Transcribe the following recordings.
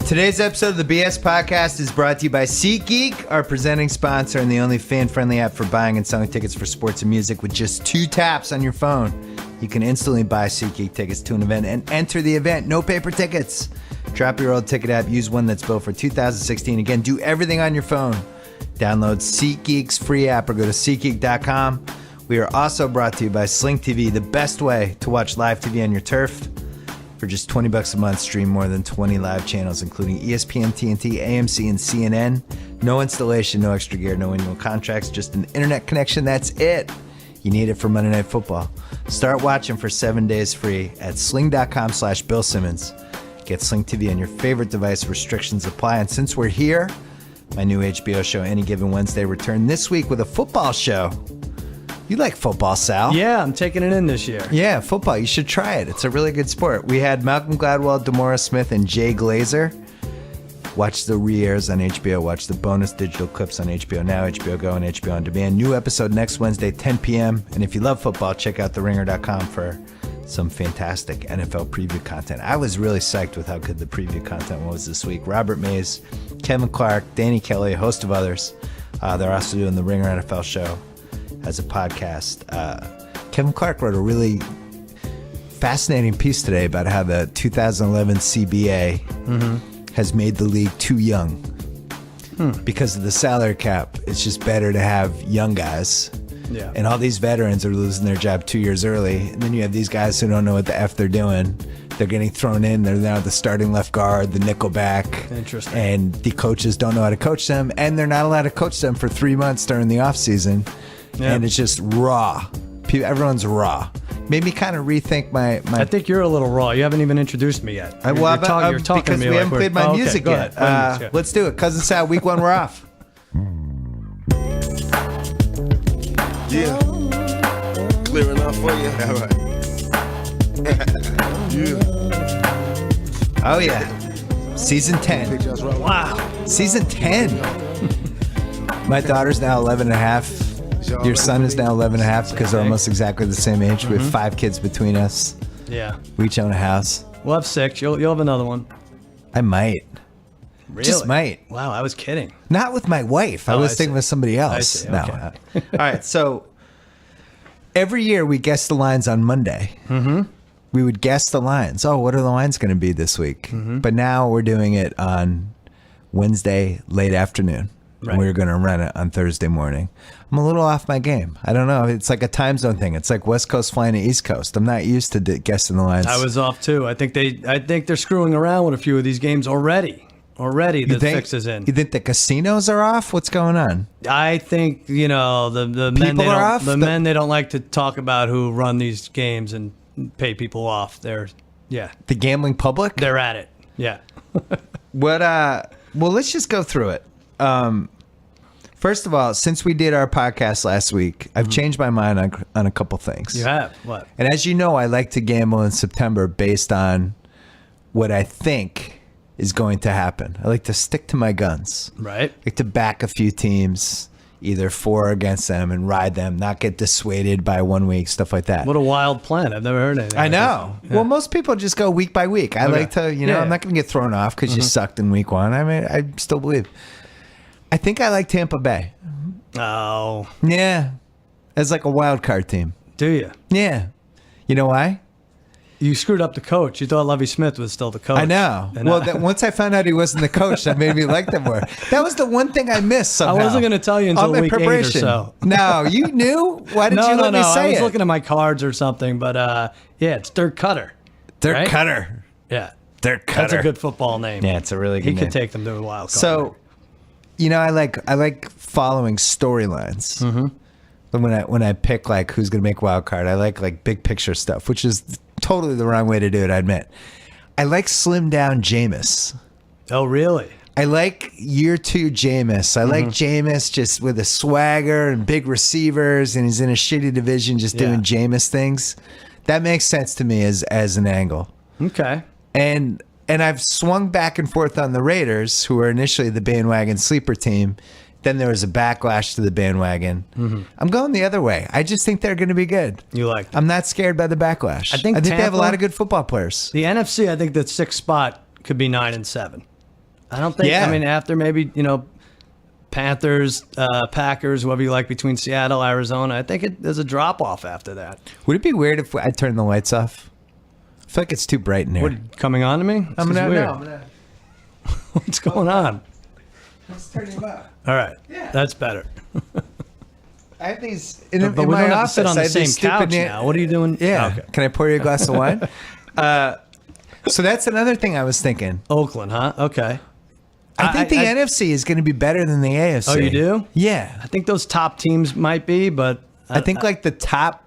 Today's episode of the BS Podcast is brought to you by SeatGeek, our presenting sponsor and the only fan-friendly app for buying and selling tickets for sports and music. With just 2 taps on your phone, you can instantly buy SeatGeek tickets to an event and enter the event. No paper tickets. Drop your old ticket app. Use one that's built for 2016. Again, do everything on your phone. Download SeatGeek's free app or go to SeatGeek.com. We are also brought to you by Sling TV, the best way to watch live TV on your turf. For just $20 a month, stream more than 20 live channels, including ESPN, TNT, AMC, and CNN. No installation, no extra gear, no annual contracts, just an internet connection. That's it. You need it for Monday Night Football. Start watching for 7 days free at sling.com/Bill Simmons. Get Sling TV on your favorite device. Restrictions apply. And since we're here, my new HBO show, Any Given Wednesday, returned this week with a football show. You like football, Sal? Yeah, I'm taking it in this year. Yeah, football. You should try it. It's a really good sport. We had Malcolm Gladwell, Demora Smith, and Jay Glazer. Watch the re-airs on HBO. Watch the bonus digital clips on HBO Now, HBO Go, and HBO On Demand. New episode next Wednesday, 10 p.m. And if you love football, check out theringer.com for some fantastic NFL preview content. I was really psyched with how good the preview content was this week. Robert Mays, Kevin Clark, Danny Kelly, a host of others. They're also doing the Ringer NFL show as a podcast. Kevin Clark wrote a really fascinating piece today about how the 2011 CBA has made the league too young because of the salary cap. It's just better to have young guys. Yeah. And all these veterans are losing their job 2 years early. And then you have these guys who don't know what the F they're doing. They're getting thrown in. They're now the starting left guard, the nickel back. Interesting. And the coaches don't know how to coach them. And they're not allowed to coach them for 3 months during the offseason. Yeah. And it's just raw. Everyone's raw. Made me kind of rethink my... I think you're a little raw. You haven't even introduced me yet. You're talking because to me we haven't played my music yet. Let's do it. Cousin Sal, week 1, we're off. Yeah. Clear enough for you? All right. Yeah. Oh, yeah. Season 10. Wow. Season 10. My daughter's now 11 and a half. Your son is now 11 and a half because they're almost exactly the same age. We have 5 kids between us. Yeah. We each own a house. We'll have 6. You'll have another one. I might. Really? Just might. Wow, I was kidding. Not with my wife. I was thinking with somebody else. I see. No. Okay. All right. So every year we guess the lines on Monday. Mm-hmm. We would guess the lines. Oh, what are the lines going to be this week? Mm-hmm. But now we're doing it on Wednesday late afternoon. Right. And we're going to run it on Thursday morning. I'm a little off my game. I don't know. It's like a time zone thing. It's like West Coast flying to East Coast. I'm not used to guessing the lines. I was off too. I think they're screwing around with a few of these games already. The fix is in. You think the casinos are off? What's going on? I think the men are off? men they don't like to talk about who run these games and pay people off. The gambling public? They're at it. Yeah. What? Well, let's just go through it. First of all, since we did our podcast last week, I've changed my mind on a couple things. You have? What? And as you know, I like to gamble in September based on what I think is going to happen. I like to stick to my guns. Right. I like to back a few teams, either for or against them, and ride them, not get dissuaded by 1 week, stuff like that. What a wild plan. I've never heard anything. I know. Yeah. Well, most people just go week by week. I like to, I'm not going to get thrown off because you sucked in week 1. I mean, I still believe. I think I like Tampa Bay. Oh. Yeah. As like a wild card team. Do you? Yeah. You know why? You screwed up the coach. You thought Lovie Smith was still the coach. I know. Well, once I found out he wasn't the coach, that made me like them more. That was the one thing I missed somehow. I wasn't going to tell you until week 8 or so. No, you knew? Why did you let me say it? I was looking at my cards or something, but it's Dirk Cutter. Dirk Cutter. Yeah. Dirk Cutter. That's a good football name. Yeah, it's a really good name. He could take them to a wild card. So, I like following storylines. Mm-hmm. But when I pick like who's going to make wild card, I like big picture stuff, which is totally the wrong way to do it, I admit. I like slim down Jameis. Oh, really? I like year 2 Jameis. I like Jameis just with a swagger and big receivers, and he's in a shitty division just doing Jameis things. That makes sense to me as an angle. Okay. And I've swung back and forth on the Raiders, who were initially the bandwagon sleeper team. Then there was a backlash to the bandwagon. Mm-hmm. I'm going the other way. I just think they're going to be good. You like them. I'm not scared by the backlash. I think they have a lot of good football players. The NFC, I think the 6th spot could be 9-7. I don't think. Yeah. I mean, after maybe Panthers, Packers, whoever you like between Seattle, Arizona, I think there's a drop off after that. Would it be weird if I turned the lights off? I feel like it's too bright in here. What, coming on to me? I'm This is weird. gonna What's going on? let's turn them up. All right, Yeah. that's better. I have these in, But in we my don't have to office. sit on I the have same these stupid couch now. What are you doing? Yeah. Okay. Can I pour you a glass of wine? So that's another thing I was thinking. Oakland, huh? Okay. I think the NFC is going to be better than the AFC. Oh, you do? Yeah. I think those top teams might be, but I think like the top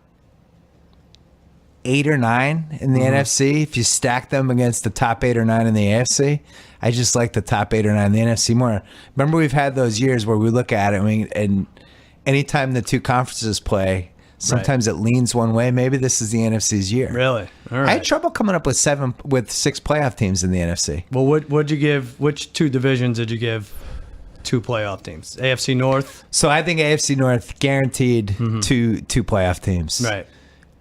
8 or 9 in the NFC, if you stack them against the top 8 or 9 in the AFC, I just like the top 8 or 9 in the NFC more. Remember, we've had those years where we look at it and anytime the two conferences play, sometimes it leans one way. Maybe this is the NFC's year. really, all right. I had trouble coming up with 6 playoff teams in the NFC. Well, what'd you give? Which 2 divisions did you give 2 playoff teams? AFC North, So I think AFC North guaranteed two playoff teams. right?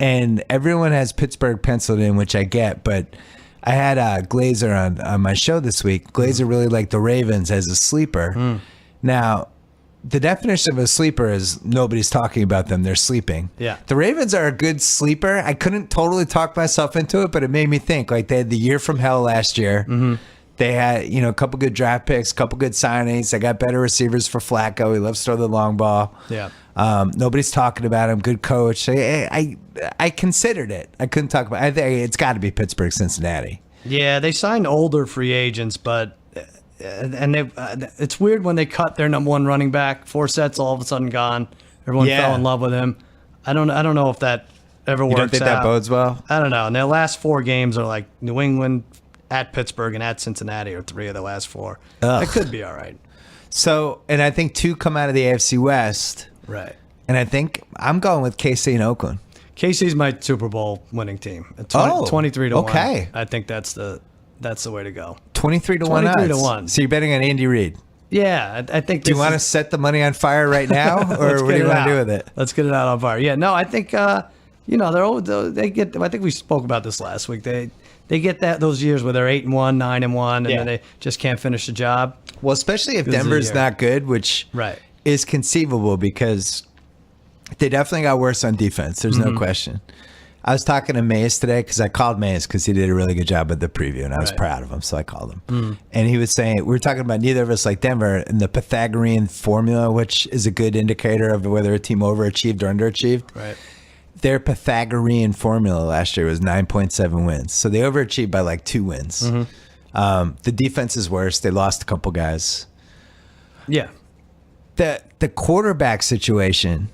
And everyone has Pittsburgh penciled in, which I get, but I had Glazer on my show this week. Glazer really liked the Ravens as a sleeper. Now, the definition of a sleeper is nobody's talking about them. They're sleeping. Yeah. The Ravens are a good sleeper. I couldn't totally talk myself into it, but it made me think. Like, they had the year from hell last year. They had, a couple good draft picks, a couple good signings. They got better receivers for Flacco. He loves to throw the long ball. Yeah. Nobody's talking about him. Good coach. I considered it. I couldn't talk about it. I think it's got to be Pittsburgh, Cincinnati. Yeah, they signed older free agents, but it's weird when they cut their number 1 running back. Forset's all of a sudden gone. Everyone Yeah. fell in love with him. I don't know if that ever works You don't think that out. bodes well? I don't know. And their last 4 games are like New England, at Pittsburgh, and at Cincinnati are 3 of the last 4. Ugh. That could be all right. So, and I think 2 come out of the AFC West. Right. And I think I'm going with KC and Oakland. KC's my Super Bowl winning team. 23 to 1. okay. I think that's the way to go. 23 to 1 odds. 23 to 1. So you're betting on Andy Reid. Yeah, I think. Do you want to set the money on fire right now, or what do you want to do with it? Let's get it out on fire. Yeah, no, I think they get. I think we spoke about this last week. They get those years where they're 8-1, 9-1, and then they just can't finish the job. Well, especially if This is the Denver's year. not good, which Right. is conceivable because they definitely got worse on defense. There's no question. I was talking to Mays today because I called Mays because he did a really good job at the preview, and I was Right. proud of him, so I called him. And he was saying, we were talking about neither of us like Denver and the Pythagorean formula, which is a good indicator of whether a team overachieved or underachieved. Right. Their Pythagorean formula last year was 9.7 wins. So they overachieved by like 2 wins. The defense is worse. They lost a couple guys. Yeah. The quarterback situation,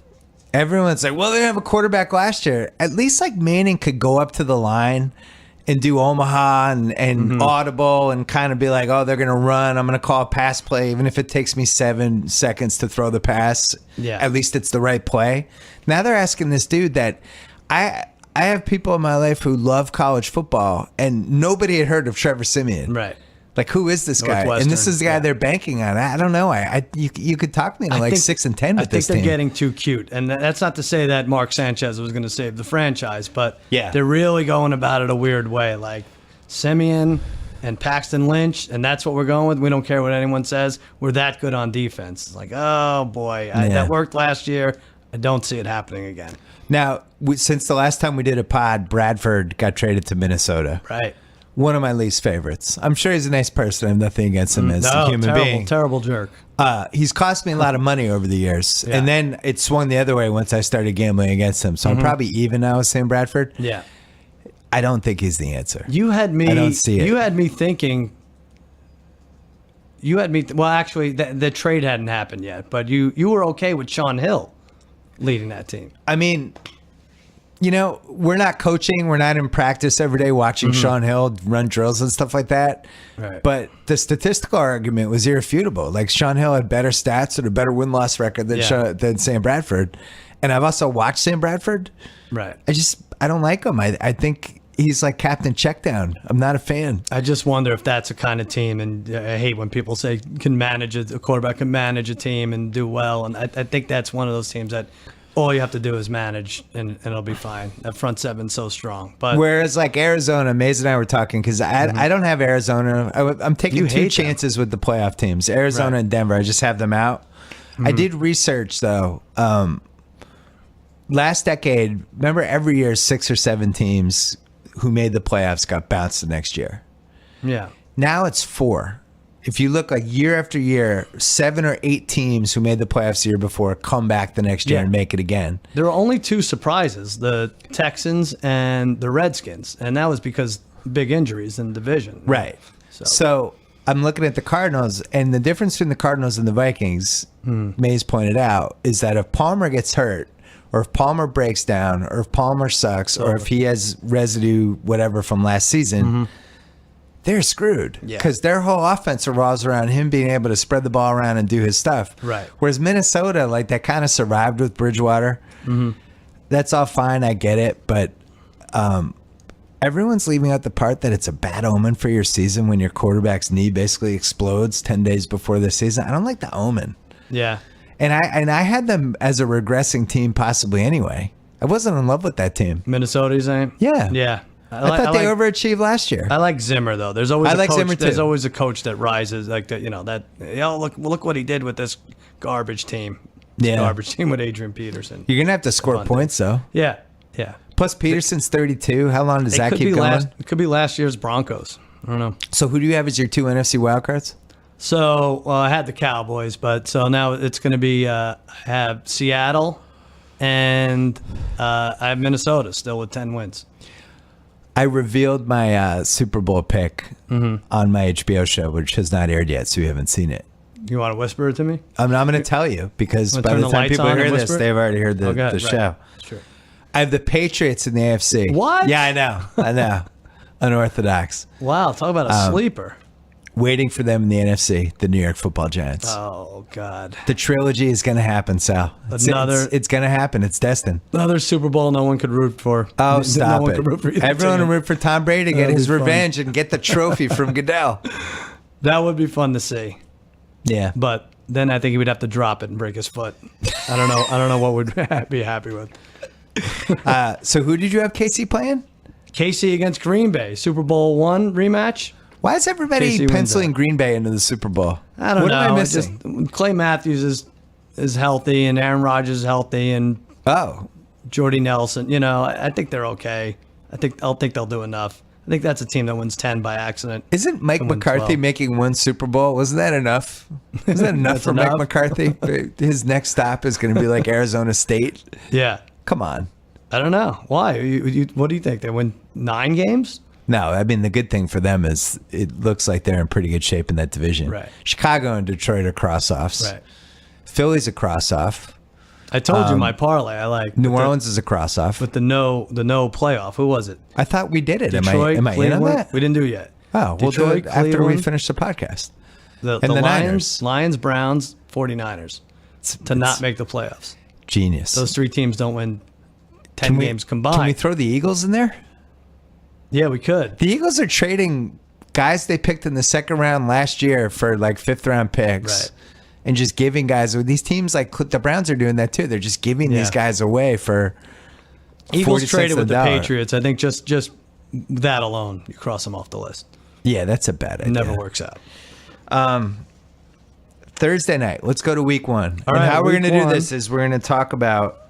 everyone's like, well, they didn't have a quarterback last year. At least like Manning could go up to the line and do Omaha and audible and kind of be like, oh, they're going to run. I'm going to call a pass play, even if it takes me 7 seconds to throw the pass. Yeah. At least it's the right play. Now they're asking this dude that I have people in my life who love college football, and nobody had heard of Trevor Siemian. Right. Like, who is this guy? And this is the guy yeah. they're banking on. I don't know. You could talk me into like 6 and 10 with this I think team. they're getting too cute, and that's not to say that Mark Sanchez was going to save the franchise, but Yeah. they're really going about it a weird way, like Simeon and Paxton Lynch, and that's what we're going with. We don't care what anyone says. We're that good on defense. It's like, oh boy, that worked last year. I don't see it happening again. Now, since the last time we did a pod, Bradford got traded to Minnesota. Right. One of my least favorites. I'm sure he's a nice person. I have nothing against him as a human being. Terrible jerk. He's cost me a lot of money over the years. Yeah. And then it swung the other way once I started gambling against him. So I'm probably even now with Sam Bradford. Yeah. I don't think he's the answer. You had me. I don't see it. You had me thinking. You had me. Well, actually, the trade hadn't happened yet, but you were okay with Sean Hill leading that team. I mean, we're not coaching. We're not in practice every day watching Sean Hill run drills and stuff like that. Right. But the statistical argument was irrefutable. Like, Sean Hill had better stats and a better win-loss record than Sam Bradford. And I've also watched Sam Bradford. Right. I don't like him. I think he's like Captain Checkdown. I'm not a fan. I just wonder if that's a kind of team, and I hate when people say a quarterback can manage a team and do well. And I think that's one of those teams that all you have to do is manage, and it'll be fine. That front seven's so strong. But Whereas like Arizona, Maze and I were talking because I don't have Arizona. I'm taking You two hate chances with the playoff teams, Arizona Right. and Denver. I just have them out. I did research though. Last decade, remember every year 6 or 7 teams who made the playoffs got bounced the next year. yeah, Now it's 4. If you look like year after year, 7 or 8 teams who made the playoffs the year before come back the next year Yeah. and make it again. there were only 2 surprises: the Texans and the Redskins, and that was because big injuries in the division. Right. So I'm looking at the Cardinals, and the difference between the Cardinals and the Vikings, Mays pointed out, is that if Palmer gets hurt, or if Palmer breaks down, or if Palmer sucks, or if he has residue, whatever, from last season, they're screwed. Yeah. Because their whole offense revolves around him being able to spread the ball around and do his stuff. Right. Whereas Minnesota, like, that kind of survived with Bridgewater. That's all fine. I get it. But everyone's leaving out the part that it's a bad omen for your season when your quarterback's knee basically explodes 10 days before the season. I don't like the omen. Yeah. And I had them as a regressing team possibly anyway. I wasn't in love with that team. Minnesota, you saying? Yeah. Yeah. I thought they overachieved last year. I like Zimmer though. There's always I a like coach, Zimmer, too. There's always a coach that rises like that. You know that. Look what he did with this garbage team. Yeah. Garbage team with Adrian Peterson. You're going to have to score Fun. points, though. Yeah. Yeah. Plus, Peterson's 32. How long does that keep going? It could be last year's Broncos. I don't know. So who do you have as your 2 NFC wildcards? So I had the Cowboys, but so now it's going to be I have Seattle, and I have Minnesota still with 10 wins. I revealed my Super Bowl pick on my HBO show, which has not aired yet, so you haven't seen it. You want to whisper it to me? I'm going to tell you because Wanna by turn the the time lights people on hear and this, whisper it? they've already heard the Right. show. Sure. I have the Patriots in the AFC. What? Yeah, I know. Unorthodox. Wow, talk about a sleeper. Waiting for them in the NFC, the New York Football Giants. Oh God. The trilogy is going to happen, Sal. It's going to happen. It's destined. Another Super Bowl no one could root for. Oh, No stop one it. could root for either Everyone team. will root for Tom Brady to get That'd his be fun. revenge and get the trophy from Goodell. That would be fun to see. Yeah. But then I think he would have to drop it and break his foot. I don't know what would be happy with. So who did you have KC playing? KC against Green Bay, Super Bowl I rematch. Why is everybody KC wins penciling that. Green Bay into the Super Bowl? I don't what know. What am I It's missing? just Clay Matthews is healthy, and Aaron Rodgers is healthy, and Oh, Jordy Nelson. You know, I think they're okay. I think they'll do enough. I think that's a team that wins 10 by accident. isn't Mike and win McCarthy 12. making one Super Bowl? Wasn't that enough? Isn't that enough That's for Mike enough? McCarthy? His next stop is going to be like Arizona State. Yeah. Come on. I don't know. Why? What do you think? They win 9 games? No, I mean, the good thing for them is it looks like they're in pretty good shape in that division. Right. Chicago and Detroit are cross-offs. Right. Philly's a cross-off. I told you my parlay. I like New Orleans is a cross-off. with the no playoff. Who was it? I thought we did it. Detroit, am I in on Cleveland? that? We didn't do it yet. Oh, we'll do it Detroit, after we Cleveland. finish the podcast. The And the Lions, Browns, 49ers to not It's make the playoffs. genius. Those 3 teams don't win 10 Can we- games combined. Can we throw the Eagles in there? Yeah, we could. The Eagles are trading guys they picked in the second round last year for like 5th-round picks. Right. And just giving guys, these teams like the Browns are doing that too. They're just giving these Yeah. guys away for 40 Eagles cents traded a with the dollar. Patriots. I think just that alone, you cross them off the list. Yeah, that's a bad idea. It never works out. Thursday night. Let's go to week 1. All and right, how we're week going to do 1. this is we're going to talk about,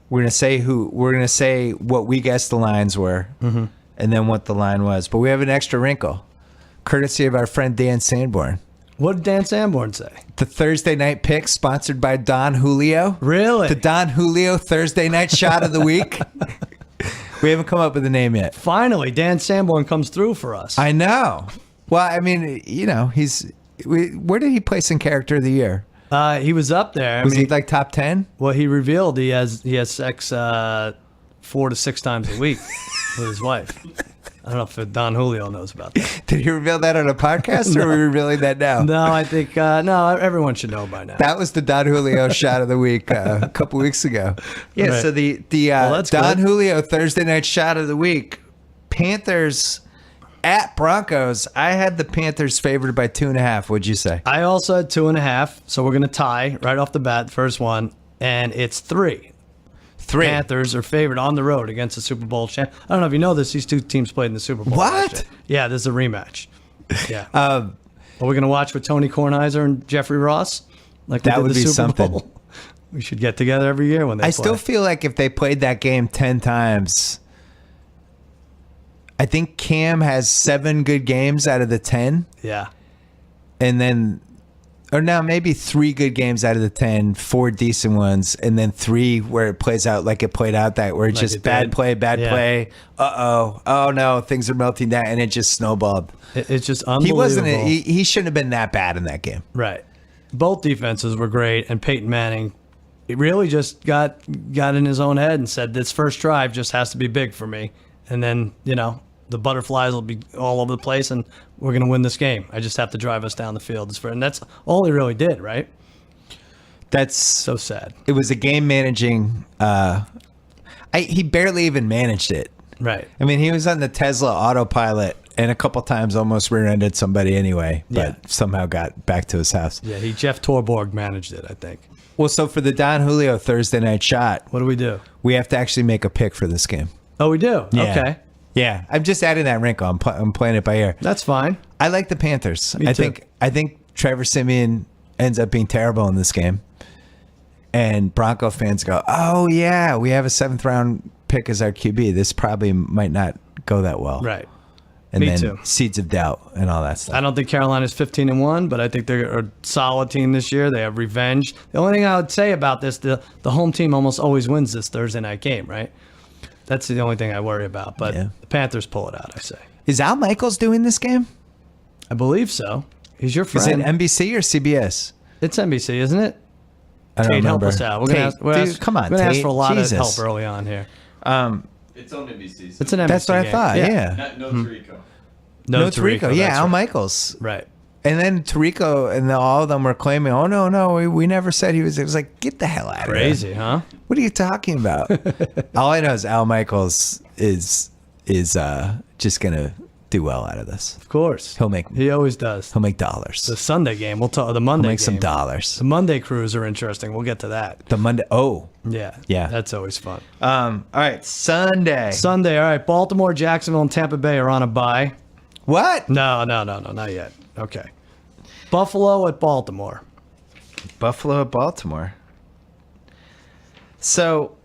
we're going to say what we guessed the lines were and then what the line was. But we have an extra wrinkle, courtesy of our friend Dan Sanborn. What did Dan Sanborn say? The Thursday night pick sponsored by Don Julio. Really? The Don Julio Thursday night shot of the week. We haven't come up with a name yet. Finally, Dan Sanborn comes through for us. I know. Well, I mean, you know, where did he place in character of the year? He was up there. Was he like top 10? Well, he revealed he has sex 4 to 6 times a week with his wife. I don't know if Don Julio knows about that. Did he reveal that on a podcast or are we revealing that now? No, I think no. Everyone should know by now. That was the Don Julio shot of the week a couple weeks ago. Yeah, Right. so the that's Don good. Julio Thursday night shot of the week, Panthers at Broncos. I had the Panthers favored by 2.5. What'd you say? I also had 2.5, so we're gonna tie right off the bat, first one, and it's 3. 3. Panthers are favored on the road against the Super Bowl champ. I don't know if you know this. These two teams played in the Super Bowl. What? last year. Yeah, this is a rematch. Yeah. Are we going to watch with Tony Kornheiser and Jeffrey Ross? Like That we did would the be Super something. Bowl? We should get together every year when they play. still feel like if they played that game 10 times, I think Cam has 7 good games out of the 10. Yeah. And then, or now maybe 3 good games out of the 10, 4 decent ones, and then 3 where it plays out like it played out, that where it's Like just it bad did. play, bad Yeah. play. Oh no, things are melting down, and it just snowballed. It's just He unbelievable. wasn't. He shouldn't have been that bad in that game. Right. Both defenses were great, and Peyton Manning, he really just got in his own head and said, this first drive just has to be big for me. And then, the butterflies will be all over the place, and we're going to win this game. I just have to drive us down the field. And that's all he really did, right? That's So sad. It was a game managing. He barely even managed it. Right. I mean, he was on the Tesla autopilot, and a couple times almost rear-ended somebody anyway, but Yeah. somehow got back to his house. Yeah, Jeff Torborg managed it, I think. Well, so for the Don Julio Thursday night shot, What do we do? we have to actually make a pick for this game. Oh, we do? Yeah. Okay. Yeah, I'm just adding that wrinkle. I'm playing it by ear. That's fine. I like the Panthers. Me too. I think Trevor Siemian ends up being terrible in this game, and Bronco fans go, "Oh yeah, we have a 7th round pick as our QB. This probably might not go that well." Right. And Me then too. seeds of doubt and all that stuff. I don't think Carolina's 15-1, but I think they're a solid team this year. They have revenge. The only thing I would say about this, the home team almost always wins this Thursday night game, right? That's the only thing I worry about. But Yeah. the Panthers pull it out, I say. Is Al Michaels doing this game? I believe so. He's your Is friend. it NBC or CBS? It's NBC, isn't it? I don't Tate, help remember. us out. We're gonna Tate, ask, dude, come on, We're gonna ask Tate. for a lot Jesus. of help early on here. It's on NBC. So It's an NBC That's what I game. thought. Yeah. no Tarico. No, Tarico. Yeah, that's Al right. Michaels. Right. And then Tarico and all of them were claiming, "Oh no, we never said he was." It was like, get the hell out of here. Crazy, huh? What are you talking about? All I know is Al Michaels is just gonna do well out of this. Of course. He always does. He'll make dollars. The Sunday game. We'll talk the Monday He'll make game. some dollars. The Monday crews are interesting. We'll get to that. The Monday. Oh, Yeah. Yeah. That's always fun. all right. Sunday. Sunday, all right. Baltimore, Jacksonville, and Tampa Bay are on a bye. What? No, not yet. Okay. Buffalo at Baltimore. Buffalo at Baltimore. So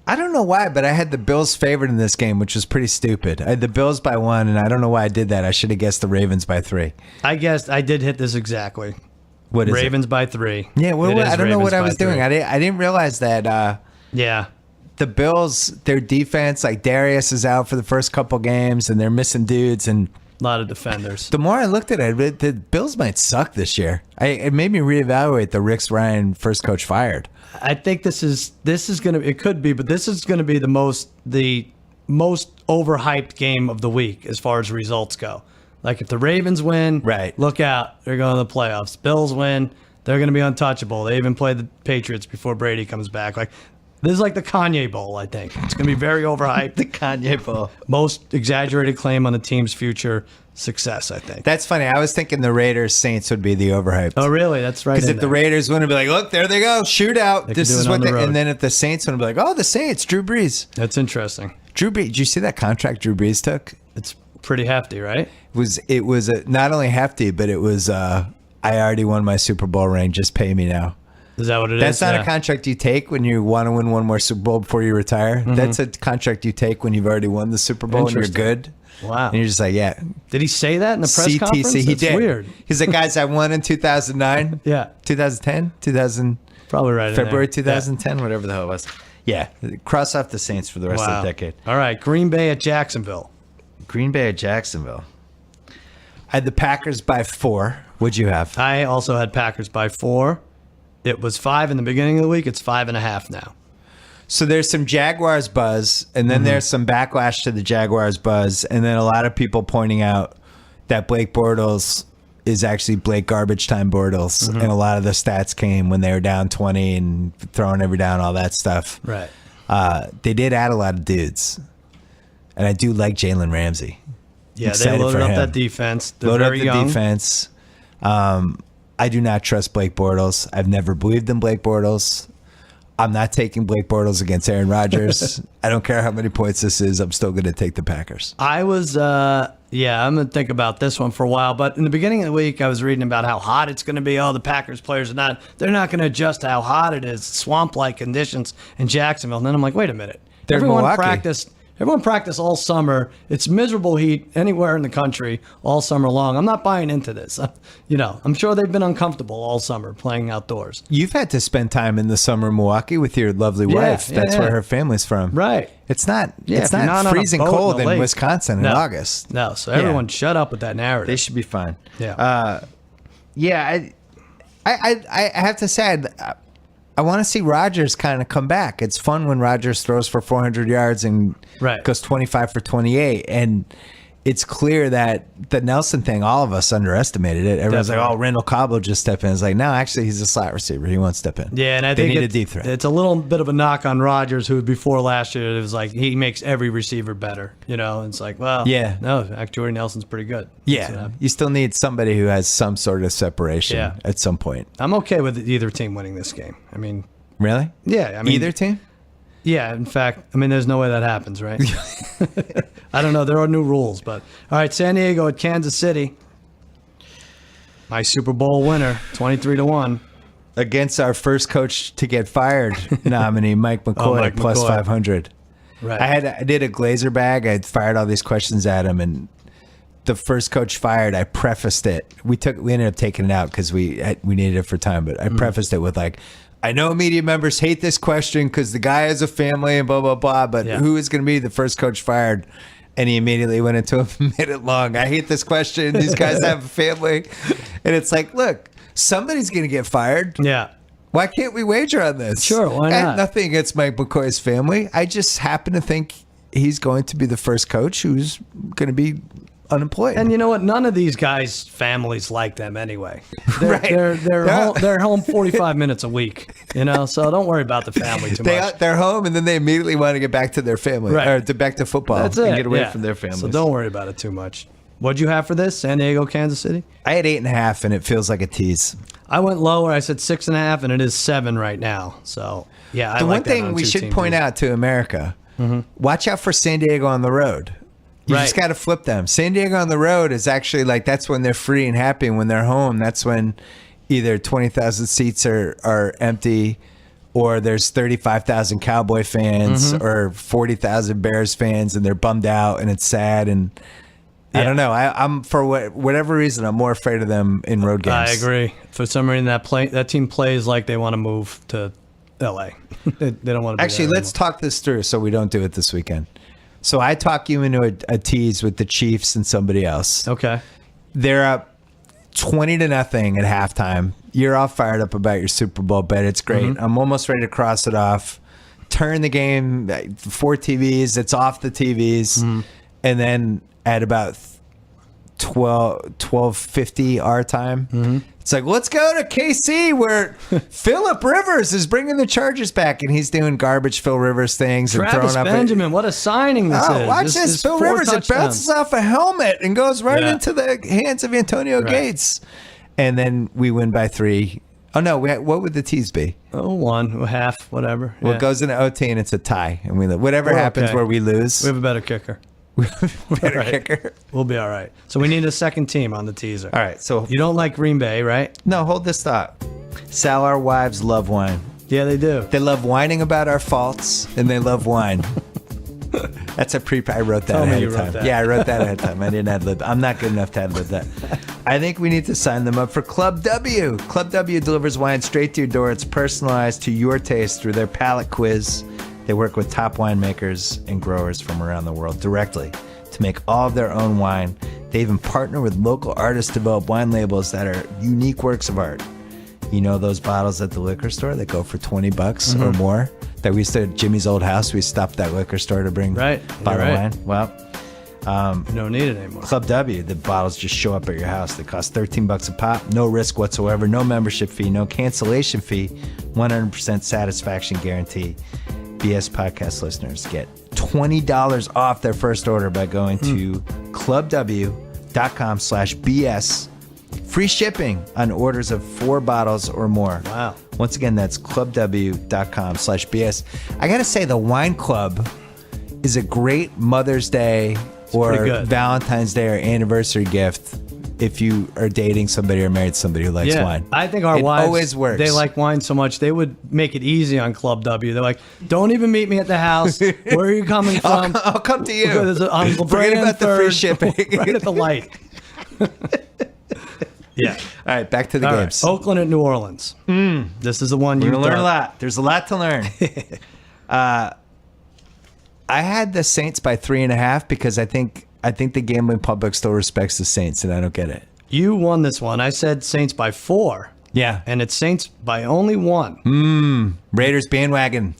I don't know why, but I had the Bills favored in this game, which was pretty stupid. I had the Bills by 1, and I don't know why I did that. I should have guessed the Ravens by 3. I guessed I did hit this exactly. What is Ravens by 3. it? Yeah, It is I don't know what Ravens I by was doing. 3. I didn't realize that Yeah. the Bills, their defense, like Darius is out for the first couple games, and they're missing dudes. And A lot of defenders. the more I looked at it, the Bills might suck this year. It made me reevaluate the Rick Ryan first coach fired. I think this is gonna. It could be, but this is gonna be the most overhyped game of the week as far as results go. Like if the Ravens win, Right. look out, they're going to the playoffs. Bills win, they're going to be untouchable. They even play the Patriots before Brady comes back. Like this is like the Kanye Bowl. I think it's going to be very overhyped. The Kanye Bowl. Most exaggerated claim on the team's future success. I think. That's funny. I was thinking the Raiders Saints would be the overhyped. Oh, really? That's right. Because if the Raiders win, it'd be like, look, there they go, shootout. could This do is it what on the they. road. And then if the Saints win, it'd be like, oh, the Saints, Drew Brees. That's interesting. Drew Brees. Did you see that contract Drew Brees took? It's pretty hefty, right? It was not only hefty, but it was. I already won my Super Bowl ring. Just pay me now. Is that what it is? That's not Yeah. a contract you take when you want to win one more Super Bowl before you retire. That's a contract you take when you've already won the Super Bowl and you're Interesting. good. Wow. And you're just like, yeah. Did he say that in the press conference? He That's did. Weird. He's like, guys, I won in 2009. Yeah. 2010, 2000, Probably right. in February there. 2010, whatever the hell it was. Yeah. Cross off the Saints for the rest Wow. of the decade. All right, Green Bay at Jacksonville. Green Bay at Jacksonville. I had the Packers by 4. What'd you have? I also had Packers by 4. It was 5 in the beginning of the week. It's 5.5 now. So there's some Jaguars buzz, and then there's some backlash to the Jaguars buzz, and then a lot of people pointing out that Blake Bortles is actually Blake Garbage Time Bortles, and a lot of the stats came when they were down 20 and throwing every down, all that stuff. Right. They did add a lot of dudes, and I do like Jalen Ramsey. Yeah, they Excited loaded for up him. that defense. They're Load up very the young. defense. I do not trust Blake Bortles. I've never believed in Blake Bortles. I'm not taking Blake Bortles against Aaron Rodgers. I don't care how many points this is. I'm still going to take the Packers. I was, I'm going to think about this one for a while. But in the beginning of the week, I was reading about how hot it's going to be. Oh, the Packers players they're not going to adjust to how hot it is. Swamp-like conditions in Jacksonville. And then I'm like, wait a minute. They're Milwaukee. Everyone practiced all summer. It's miserable heat anywhere in the country all summer long. I'm not buying into this. I'm sure they've been uncomfortable all summer playing outdoors. You've had to spend time in the summer in Milwaukee with your lovely wife. That's where her family's from. Right. It's not. Yeah, it's not freezing cold in Wisconsin in August. No. So everyone, shut up with that narrative. They should be fine. Yeah. I have to say, I want to see Rodgers kind of come back. It's fun when Rodgers throws for 400 yards and goes 25 for 28. And it's clear that the Nelson thing, all of us underestimated it. Everyone's like, oh, Randall Cobb will just step in. It's like, no, actually, he's a slot receiver. He won't step in. Yeah, and I they think need a deep threat. It's a little bit of a knock on Rodgers, who before last year, it was like he makes every receiver better. It's like, well, no, Jordy Nelson's pretty good. Yeah, you still need somebody who has some sort of separation at some point. I'm okay with either team winning this game. I mean, really? Yeah, either team? Yeah, in fact, there's no way that happens, right? I don't know. There are new rules, but all right, San Diego at Kansas City. My Super Bowl winner, 23-1. Against our first coach to get fired nominee, Mike McCoy, plus 500. Right. I did a Glazer bag. I fired all these questions at him, and the first coach fired, I prefaced it. We ended up taking it out because we needed it for time, but I prefaced it with like, I know media members hate this question because the guy has a family and blah, blah, blah, but who is going to be the first coach fired? And he immediately went into a minute long. I hate this question. These guys have a family. And it's like, look, somebody's going to get fired. Yeah. Why can't we wager on this? Sure, why not? I have nothing against Mike McCoy's family. I just happen to think he's going to be the first coach who's going to be unemployed. And you know what? None of these guys' families like them anyway. They're home 45 minutes a week, so don't worry about the family too much. They're home, and then they immediately want to get back to their family, or back to football. That's and it. get away from their families. So don't worry about it too much. What'd you have for this? San Diego, Kansas City? I had 8.5, and it feels like a tease. I went lower. I said 6.5, and it is 7 right now. So yeah, the one thing we should point out to America: watch out for San Diego on the road. You just got to flip them. San Diego on the road is actually that's when they're free and happy. And when they're home, that's when either 20,000 seats are empty, or there's 35,000 Cowboy fans or 40,000 Bears fans, and they're bummed out and it's sad. And I don't know. I'm for whatever reason, I'm more afraid of them in road games. I agree. For some reason, that team plays like they want to move to LA. they don't want to. Actually, let's talk this through so we don't do it this weekend. So I talk you into a tease with the Chiefs and somebody else. Okay. They're up 20-0 at halftime. You're all fired up about your Super Bowl bet. It's great. I'm almost ready to cross it off. Turn the game, 4 TVs. It's off the TVs. And then at about 12:50 our time, it's like, let's go to KC where Phillip Rivers is bringing the Chargers back, and he's doing garbage Phil Rivers things. Travis and Benjamin, what a signing this is. Watch this. Phil Rivers, it bounces off a helmet and goes right into the hands of Antonio Gates. And then we win by 3. Oh, no. What would the tease be? 1, half, whatever. Well, it goes into OT, and it's a tie. And whatever happens where we lose. We have a better kicker. Kicker. We'll be all right. So we need a second team on the teaser. All right. So you don't like Green Bay, right? No, hold this thought. Sal, our wives love wine. Yeah, they do. They love whining about our faults, and they love wine. That's I wrote that ahead of time. Yeah, I wrote that ahead of time. I didn't ad-lib. I'm not good enough to ad-lib that. I think we need to sign them up for Club W. Club W delivers wine straight to your door. It's personalized to your taste through their palate quiz. They work with top winemakers and growers from around the world directly to make all of their own wine. They even partner with local artists to develop wine labels that are unique works of art. You know those bottles at the liquor store that go for $20 or more? That we used to at Jimmy's old house. We stopped that liquor store to bring bottle of wine. Well, you don't need it anymore. Club W, the bottles just show up at your house. They cost $13 a pop. No risk whatsoever. No membership fee. No cancellation fee. 100% satisfaction guarantee. BS podcast listeners get $20 off their first order by going to clubw.com/BS. Free shipping on orders of 4 bottles or more. Wow. Once again, that's clubw.com/BS. I got to say, the wine club is a great Mother's Day or pretty good. Valentine's Day or anniversary gift if you are dating somebody or married somebody who likes wine. I think our It wives always works. They like wine so much they would make it easy on Club W. They're like, don't even meet me at the house. Where are you coming from? I'll come to you. There's a- on La Forget Brea about the free Third, shipping. right at the light. Yeah. All right, back to the All games. right. Oakland at New Orleans. This is the one We're you gonna learn a lot. There's a lot to learn. I had the Saints by 3.5 because I think the gambling public still respects the Saints, and I don't get it. You won this one. I said Saints by 4. Yeah. And it's Saints by only 1. Raiders bandwagon.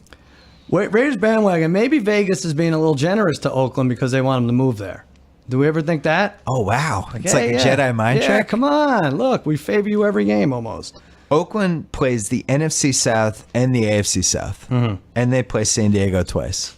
Raiders bandwagon. Maybe Vegas is being a little generous to Oakland because they want them to move there. Do we ever think that? Oh wow, it's Yeah, like a yeah. Jedi mind Yeah, trick. come on. Look, we favor you every game almost. Oakland plays the NFC South and the AFC South, and they play San Diego twice.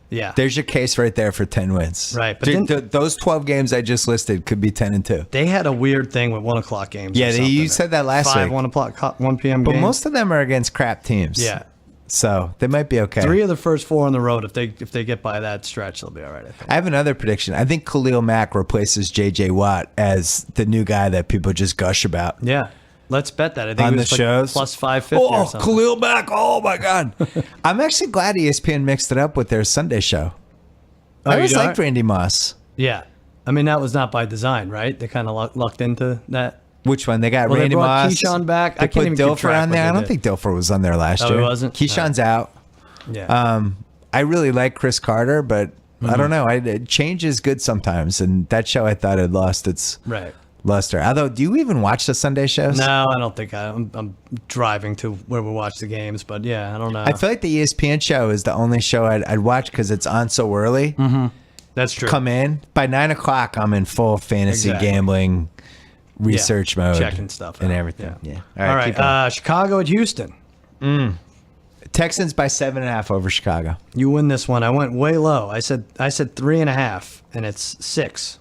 Yeah. There's your case right there for 10 wins. Right, but Dude, then- those 12 games I just listed could be 10-2. They had a weird thing with 1 o'clock games. Yeah, or something. you said that last 5, week. 1 o'clock, 1 p.m. But games. most of them are against crap teams. Yeah. So they might be okay. 3 of the first 4 on the road. If they get by that stretch, they'll be all right, I think. I have another prediction. I think Khalil Mack replaces J.J. Watt as the new guy that people just gush about. Yeah. Let's bet that. I think On it the was like shows? plus 550 or Oh, something. Khalil Mack. Oh, my God. I'm actually glad ESPN mixed it up with their Sunday show. Oh, I you always are? liked Randy Moss. Yeah. I mean, that was not by design, right? They kind of lucked into that. Which one? They got Well, they Randy brought Moss. Keyshawn back. They I can't put even keep Dilfer track on what there. they I don't did. think Dilfer was on there last Oh, he year. wasn't? Keyshawn's out. Yeah. I really like Chris Carter, but I don't know. Change is good sometimes, and that show I thought had lost its Right. luster. Although, do you even watch the Sunday shows? No, I don't think I'm driving to where we watch the games, but yeah, I don't know. I feel like the ESPN show is the only show I'd watch because it's on so early. That's true. Come in by 9 o'clock. I'm in full fantasy Exactly. gambling research mode, checking stuff and out. everything. Yeah. All right. keep going. Chicago at Houston. Texans by 7.5 over Chicago. You win this one. I went way low. I said 3.5, and it's 6.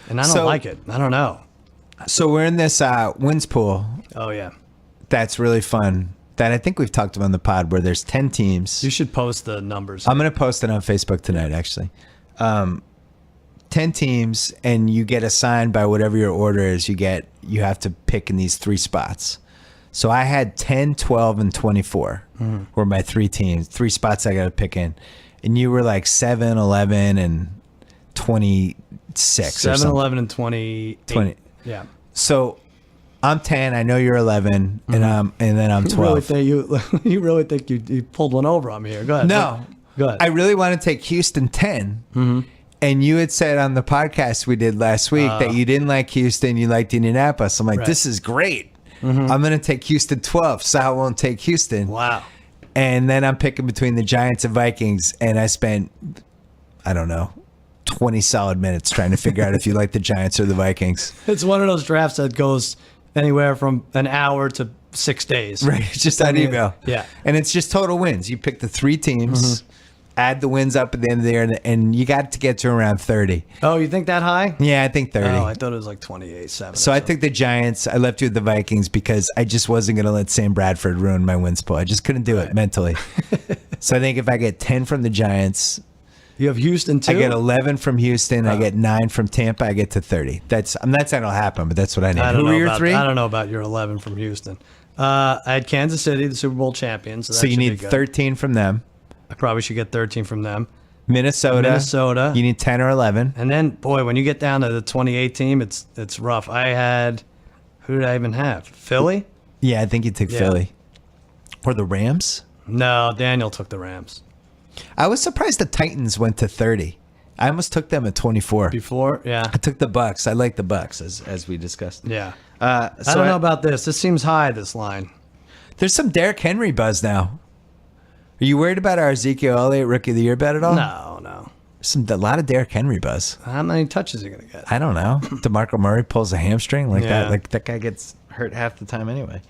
And I don't So- like it. I don't know. So we're in this wins pool. Oh yeah. That's really fun. That I think we've talked about on the pod, where there's 10 teams. You should post the numbers. I'm going to post it on Facebook tonight, actually. 10 teams, and you get assigned by whatever your order is. You have to pick in these 3 spots. So I had 10, 12, and 24 were my 3 teams, 3 spots I got to pick in. And you were like 7, 11, and 26 or 7, something. 11, and 28. 20. Yeah. So I'm 10. I know you're 11, and then I'm 12. You really think you pulled one over on me here? Go ahead. No. Go ahead. I really want to take Houston 10. And you had said on the podcast we did last week that you didn't like Houston, you liked Indianapolis. I'm like, Right. this is great. I'm going to take Houston 12. Sal won't take Houston. Wow. And then I'm picking between the Giants and Vikings. And I spent, I don't know, 20 solid minutes trying to figure out if you like the Giants or the Vikings. It's one of those drafts that goes anywhere from an hour to 6 days. Right. It's just on email. Yeah. And it's just total wins. You pick the 3 teams, add the wins up at the end of the year, and you got to get to around 30. Oh, you think that high? Yeah, I think 30. Oh, I thought it was like 28, 7. So I took the Giants. I left you with the Vikings because I just wasn't going to let Sam Bradford ruin my wins pool. I just couldn't do it mentally. So I think if I get 10 from the Giants, You have Houston too? I get 11 from Houston, I get 9 from Tampa, I get to 30. I'm not saying it'll happen, but that's what I need. I don't Who know were your about, 3? I don't know about your 11 from Houston. I had Kansas City, the Super Bowl champions. So, that So you should be need good. 13 from them. I probably should get 13 from them. Minnesota. You need 10 or 11. And then, boy, when you get down to the 28 team, it's rough. I had, who did I even have? Philly? Yeah, I think you took Yeah. Philly. Or the Rams. No, Daniel took the Rams. I was surprised the Titans went to 30. I almost took them at 24. Before? Yeah. I took the Bucks. I like the Bucks, as we discussed. Yeah. So I don't know about this. This seems high, this line. There's some Derrick Henry buzz now. Are you worried about our Ezekiel Elliott Rookie of the Year bet at all? No. A lot of Derrick Henry buzz. How many touches are you going to get? I don't know. DeMarco Murray pulls a hamstring like Yeah. that. Like that guy gets hurt half the time anyway.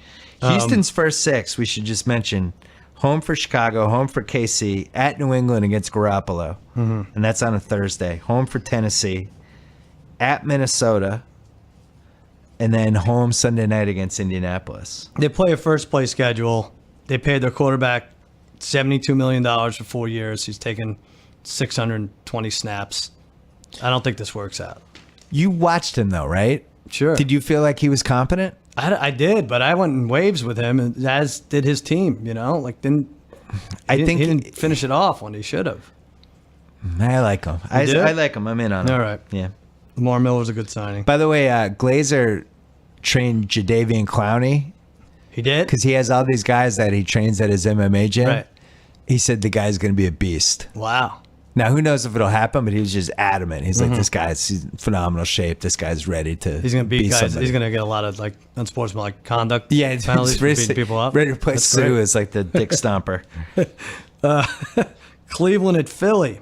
Houston's first 6, we should just mention. Home for Chicago, home for KC, at New England against Garoppolo. And that's on a Thursday. Home for Tennessee, at Minnesota, and then home Sunday night against Indianapolis. They play a first-place schedule. They paid their quarterback $72 million for 4 years. He's taken 620 snaps. I don't think this works out. You watched him though, right? Sure. Did you feel like he was competent? I did, but I went in waves with him, as did his team. You know, like he didn't finish it off when he should have. I like him. I did? like him. I'm in on him. All right. Yeah. Lamar Miller's a good signing. By the way, Glazer trained Jadeveon Clowney He did? because he has all these guys that he trains at his MMA gym. Right. He said the guy's going to be a beast. Wow. Now, who knows if it'll happen, but he was just adamant. He's like, this guy's he's in phenomenal shape. This guy's ready to He's going to beat guys. somebody. He's going to get a lot of like unsportsmanlike conduct. Yeah, penalties for ready, beating people up. ready to play That's Sue great. as like the dick stomper. Cleveland at Philly.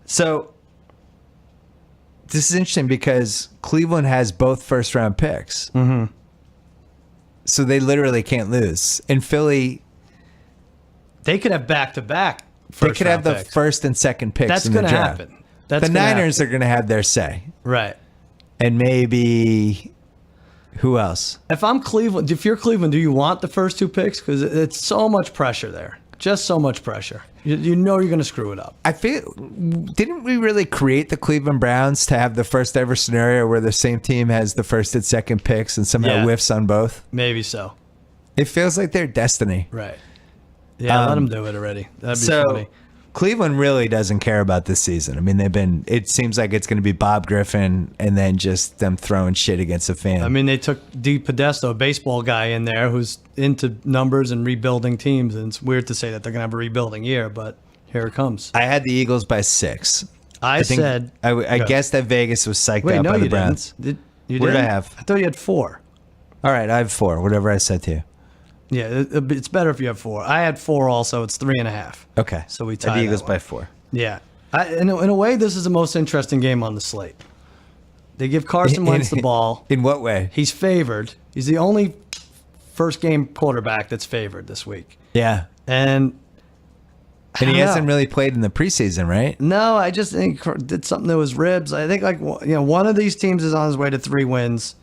So this is interesting because Cleveland has both first-round picks. Mm-hmm. So they literally can't lose. In Philly, They could have back-to-back. they could have the picks. first and second picks That's in the going to draft. happen. That's The gonna Niners happen. are going to have their say. Right. And maybe who else? If I'm Cleveland, if you're Cleveland, do you want the first two picks? Because it's so much pressure there. Just so much pressure. You know you're going to screw it up. I feel, didn't we really create the Cleveland Browns to have the first ever scenario where the same team has the first and second picks and somehow Yeah. whiffs on both? Maybe so. It feels like their destiny. Right. Yeah, let them do it already. That'd be So funny. Cleveland really doesn't care about this season. I mean, it seems like it's going to be Bob Griffin and then just them throwing shit against a fan. I mean, they took D. Podesta, a baseball guy, in there who's into numbers and rebuilding teams. And it's weird to say that they're going to have a rebuilding year, but here it comes. I had the Eagles by 6. I think said... I Go. guessed that Vegas was psyched Wait, out no, by you the Browns. didn't. You What did I didn't? have? I thought you had 4. All right, I have 4, whatever I said to you. Yeah, it's better if you have 4. I had 4 also. It's 3.5. Okay. So we I had tied the that Eagles one. by 4. Yeah. In a way, this is the most interesting game on the slate. They give Carson Wentz the ball. In what way? He's favored. He's the only first-game quarterback that's favored this week. Yeah. And And he I don't hasn't know. really played in the preseason, right? No, I just think did something to his ribs. I think one of these teams is on his way to 3 wins.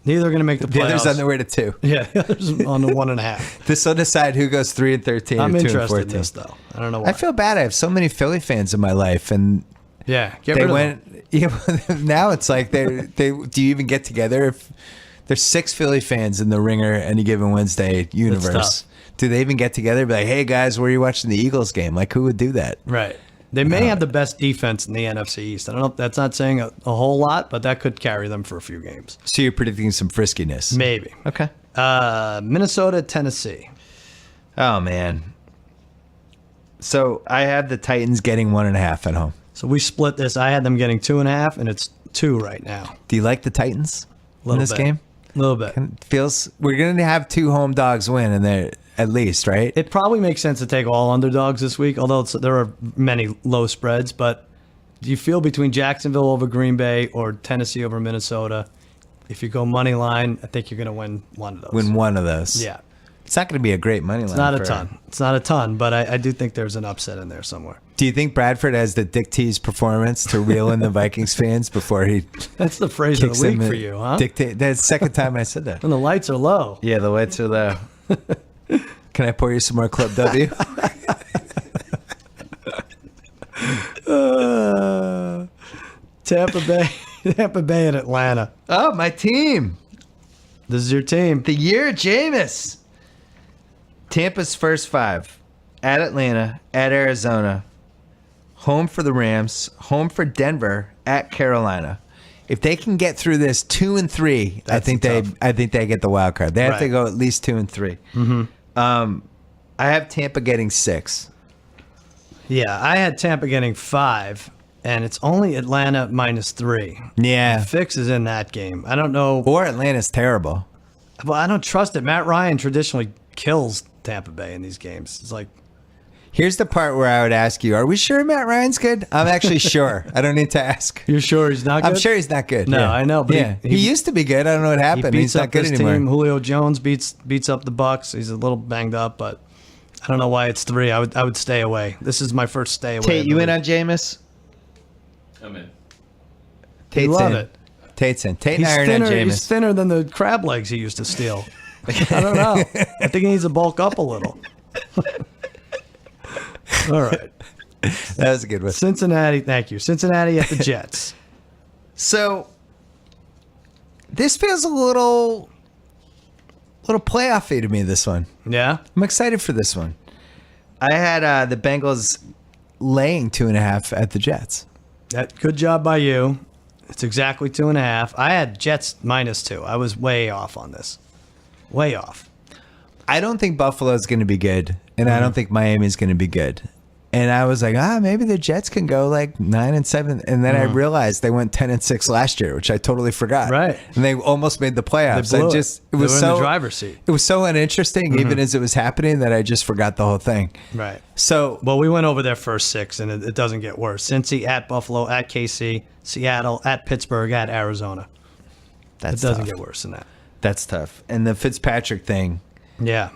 Neither are going to make the playoffs. The other's on their way to 2. Yeah, the other's on the 1.5. This will decide who goes 3-13 I'm or 2-14. interested in this though. I don't know why. I feel bad. I have so many Philly fans in my life, and yeah, get they rid of went. them. Yeah, now it's like they. Do you even get together? If there's 6 Philly fans in the Ringer any given Wednesday universe, tough. do they even get together? And be like, hey guys, where are you watching the Eagles game? Like, who would do that? Right. They may have the best defense in the NFC East. I don't know if that's not saying a whole lot, but that could carry them for a few games. So you're predicting some friskiness? Maybe. Okay. Minnesota, Tennessee. Oh man. So I have the Titans getting 1.5 at home. So we split this. I had them getting 2.5, and it's 2 right now. Do you like the Titans in Little this bit. game? A little bit. It feels we're going to have 2 home dogs win, and they're at least, right? It probably makes sense to take all underdogs this week, although there are many low spreads. But do you feel between Jacksonville over Green Bay or Tennessee over Minnesota? If you go money line, I think you're going to win one of those. Win one of those. Yeah. It's not going to be a great money line. It's not a for- ton. It's not a ton, but I do think there's an upset in there somewhere. Do you think Bradford has the Dick Tease performance to reel in the Vikings fans before he That's the phrase of kicks the week them for in? you, huh? That's the second time I said that. When the lights are low. Yeah, the lights are low. Can I pour you some more Club W? Tampa Bay and Atlanta. Oh, my team. This is your team. The year of Jameis. Tampa's first 5. At Atlanta, at Arizona, home for the Rams, home for Denver, at Carolina. If they can get through this 2-3, I That's think tough. they get the wild card. They have to Right. go at least 2-3. Mm-hmm. I have Tampa getting 6. Yeah, I had Tampa getting 5, and it's only Atlanta -3. Yeah. Fix is in that game. I don't know. Or Atlanta's terrible. Well, I don't trust it. Matt Ryan traditionally kills Tampa Bay in these games. It's like, Here's the part where I would ask you, are we sure Matt Ryan's good? I'm actually sure. I don't need to ask. you're sure he's not good? I'm sure he's not good. No, yeah. I know, but yeah. he- he used to be good. I don't know what He happened. beats He's not up good this anymore. team. Julio Jones beats up the Bucks. He's a little banged up, but I don't know why it's 3. I would stay away. This is my first stay away. Tate, of the you in league. on Jameis? I'm in. You Tate's love in. it. Tate's in. Tate and He's I are in on thinner. He's Jameis. thinner than the crab legs he used to steal. I don't know. I think he needs to bulk up a little. All right. That was a good one. Cincinnati, thank you. Cincinnati at the Jets. So this feels a little playoffy to me, this one. Yeah? I'm excited for this one. I had the Bengals laying 2.5 at the Jets. Good job by you. It's exactly 2.5. I had Jets -2. I was way off on this. Way off. I don't think Buffalo's going to be good, and I don't think Miami's going to be good. And I was like, maybe the Jets can go like 9-7. And then I realized they went 10-6 last year, which I totally forgot. Right. And they almost made the playoffs. They blew It it. They was were so in the driver's seat. It was so uninteresting, even as it was happening, that I just forgot the whole thing. Right. So Well, we went over their first 6, and it doesn't get worse. Cincy at Buffalo, at KC, Seattle, at Pittsburgh, at Arizona. that's It doesn't tough. get worse than that. That's tough. And the Fitzpatrick thing. Yeah.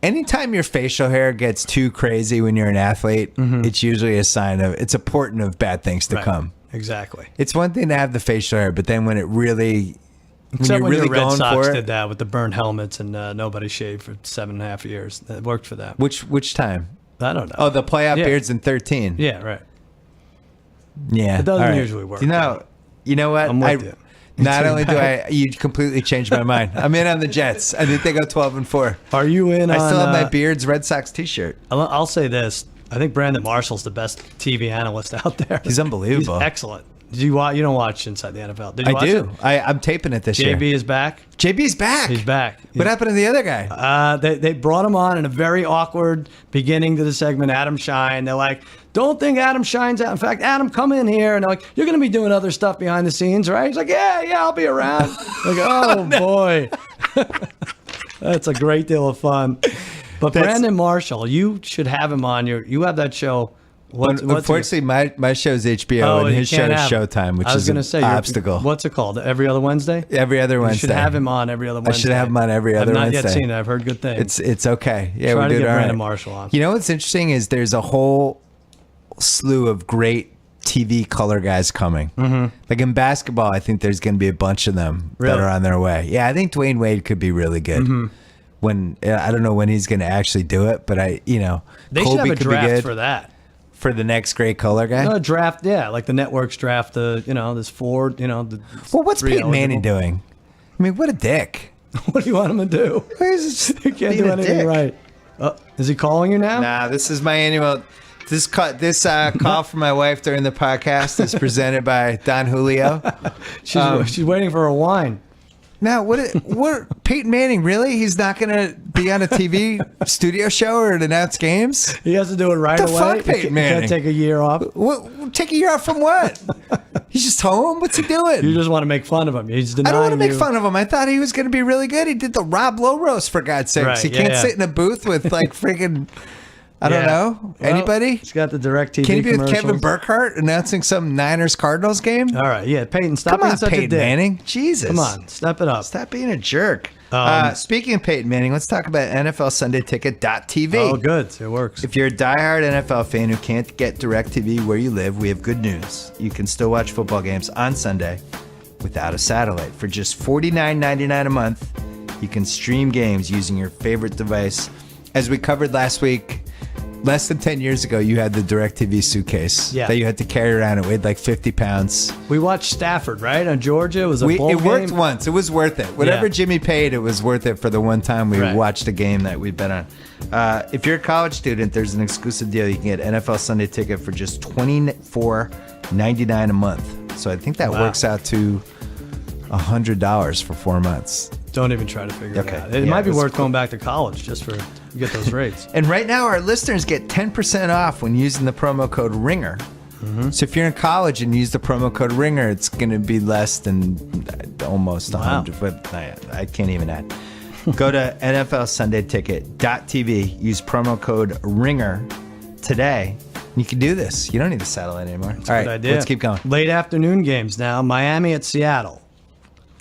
Anytime your facial hair gets too crazy when you're an athlete, it's usually a sign of it's important of bad things to Right. come. Exactly. It's one thing to have the facial hair, but then when it really, Except when you're really the Red going Sox for did it. that with the burned helmets and nobody shaved for 7.5 years. It worked for them. Which time? I don't know. Oh, the playoff Yeah. beards in 13. Yeah, right. Yeah, It doesn't all right. usually work. You know what? I'm with you. Not take only it do back. you completely changed my mind. I'm in on the Jets. I think they go 12-4. Are you in I on... still have my Beards Red Sox T-shirt. I'll say this. I think Brandon Marshall's the best TV analyst out there. He's unbelievable. He's excellent. Did you watch? You don't watch Inside the NFL. Did you watch I do. It? I'm taping it this year. JB is back. JB's back. He's back. What happened to the other guy? They brought him on in a very awkward beginning to the segment, Adam Shine. They're like, don't think Adam Shine's out. In fact, Adam, come in here. And they're like, you're going to be doing other stuff behind the scenes, right? He's like, yeah, I'll be around. Like, oh, boy. That's a great deal of fun. But Brandon Marshall, you should have him on. You have that show. Unfortunately, my show's HBO Oh, and you his show can't is have him. Showtime, which I was is gonna an say, obstacle. What's it called? Every other Wednesday? Every other Wednesday. You should have him on every other Wednesday. I should have him on every other I've not Wednesday. yet seen it. I've heard good things. It's okay. Yeah, Try we to did get all right. Brandon Marshall on. You know what's interesting is there's a whole slew of great TV color guys coming. Mm-hmm. Like in basketball, I think there's going to be a bunch of them that Really? are on their way. Yeah, I think Dwayne Wade could be really good. Mm-hmm. When I don't know when he's going to actually do it, but they Colby should have a could be draft good for that. for the next great color guy. No, a draft, yeah, like the networks draft. There's 4. The Well, what's 3 Peyton Manning eligible. doing? I mean, what a dick. What do you want him to do? He's He can't being do a anything dick. right. Is he calling you now? Nah, this is my annual. This call from my wife during the podcast is presented by Don Julio. She's waiting for a wine. Now, what Peyton Manning, really? He's not going to be on a TV studio show or announce games? He has to do it right The away. fuck, He Peyton can't Manning? take a year off. What, take a year off from what? He's just home? What's he doing? You just want to make fun of him. He's I denying don't want to make you. fun of him. I thought he was going to be really good. He did the Rob Lowe roast, for God's sakes. Right, He yeah, can't yeah. sit in a booth with like freaking, I don't Yeah. know, Well, anybody? He's got the direct TV Can he be with Kevin commercials. Burkhardt announcing some Niners-Cardinals game? All right, yeah, Peyton, stop Come being on, such a Peyton dick. Manning. Jesus. Come on, step it up. Stop being a jerk. Um, Speaking of Peyton Manning, let's talk about NFL Sunday Ticket.tv. Oh, good, it works. If you're a diehard NFL fan who can't get DirecTV where you live, we have good news. You can still watch football games on Sunday without a satellite. For just $49.99 a month, you can stream games using your favorite device. As we covered last week, less than 10 years ago, you had the DirecTV suitcase Yeah. that you had to carry around. It weighed like 50 pounds. We watched Stafford, right, on Georgia. It was a bowl It worked game. once. It was worth it. Whatever Yeah. Jimmy paid, it was worth it for the one time we Right. watched a game that we've been on. If you're a college student, there's an exclusive deal. You can get NFL Sunday Ticket for just $24.99 a month. So I think that Wow. works out to $100 for 4 months. Don't even try to figure Okay. it out. It Yeah, might be that's worth going back to college just to get those rates. And right now, our listeners get 10% off when using the promo code RINGER. Mm-hmm. So if you're in college and use the promo code RINGER, it's going to be less than almost 100, but I can't even add. Go to NFLSundayTicket.tv, use promo code RINGER today. You can do this. You don't need the satellite anymore. All right, Good idea. let's keep going. Late afternoon games now. Miami at Seattle.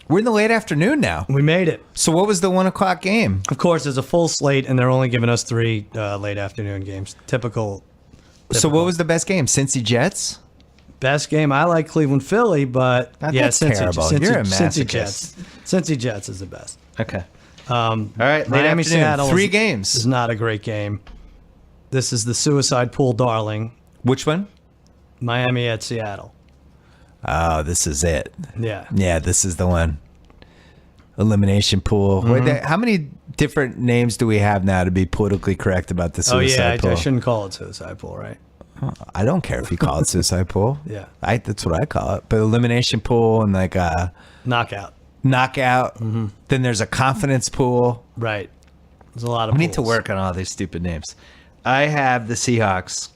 We're in the late afternoon now. We made it. So what was the 1 o'clock game? Of course, there's a full slate, and they're only giving us 3 late afternoon games. Typical. So what was the best game? Cincy Jets? Best game. I like Cleveland Philly, but That's terrible. You're a masochist. Cincy Jets is the best. Okay. All right. Late Miami afternoon. Seattle 3 is games. not a great game. This is the suicide pool darling. Which one? Miami at Seattle. Oh, this is it. Yeah. Yeah, this is the one. Elimination pool. How many different names do we have now to be politically correct about the suicide pool? I shouldn't call it suicide pool, right? I don't care if you call it suicide pool. Yeah. That's what I call it. But elimination pool and like a knockout. Then there's a confidence pool. Right. There's a lot of We need to work on all these stupid names. I have the Seahawks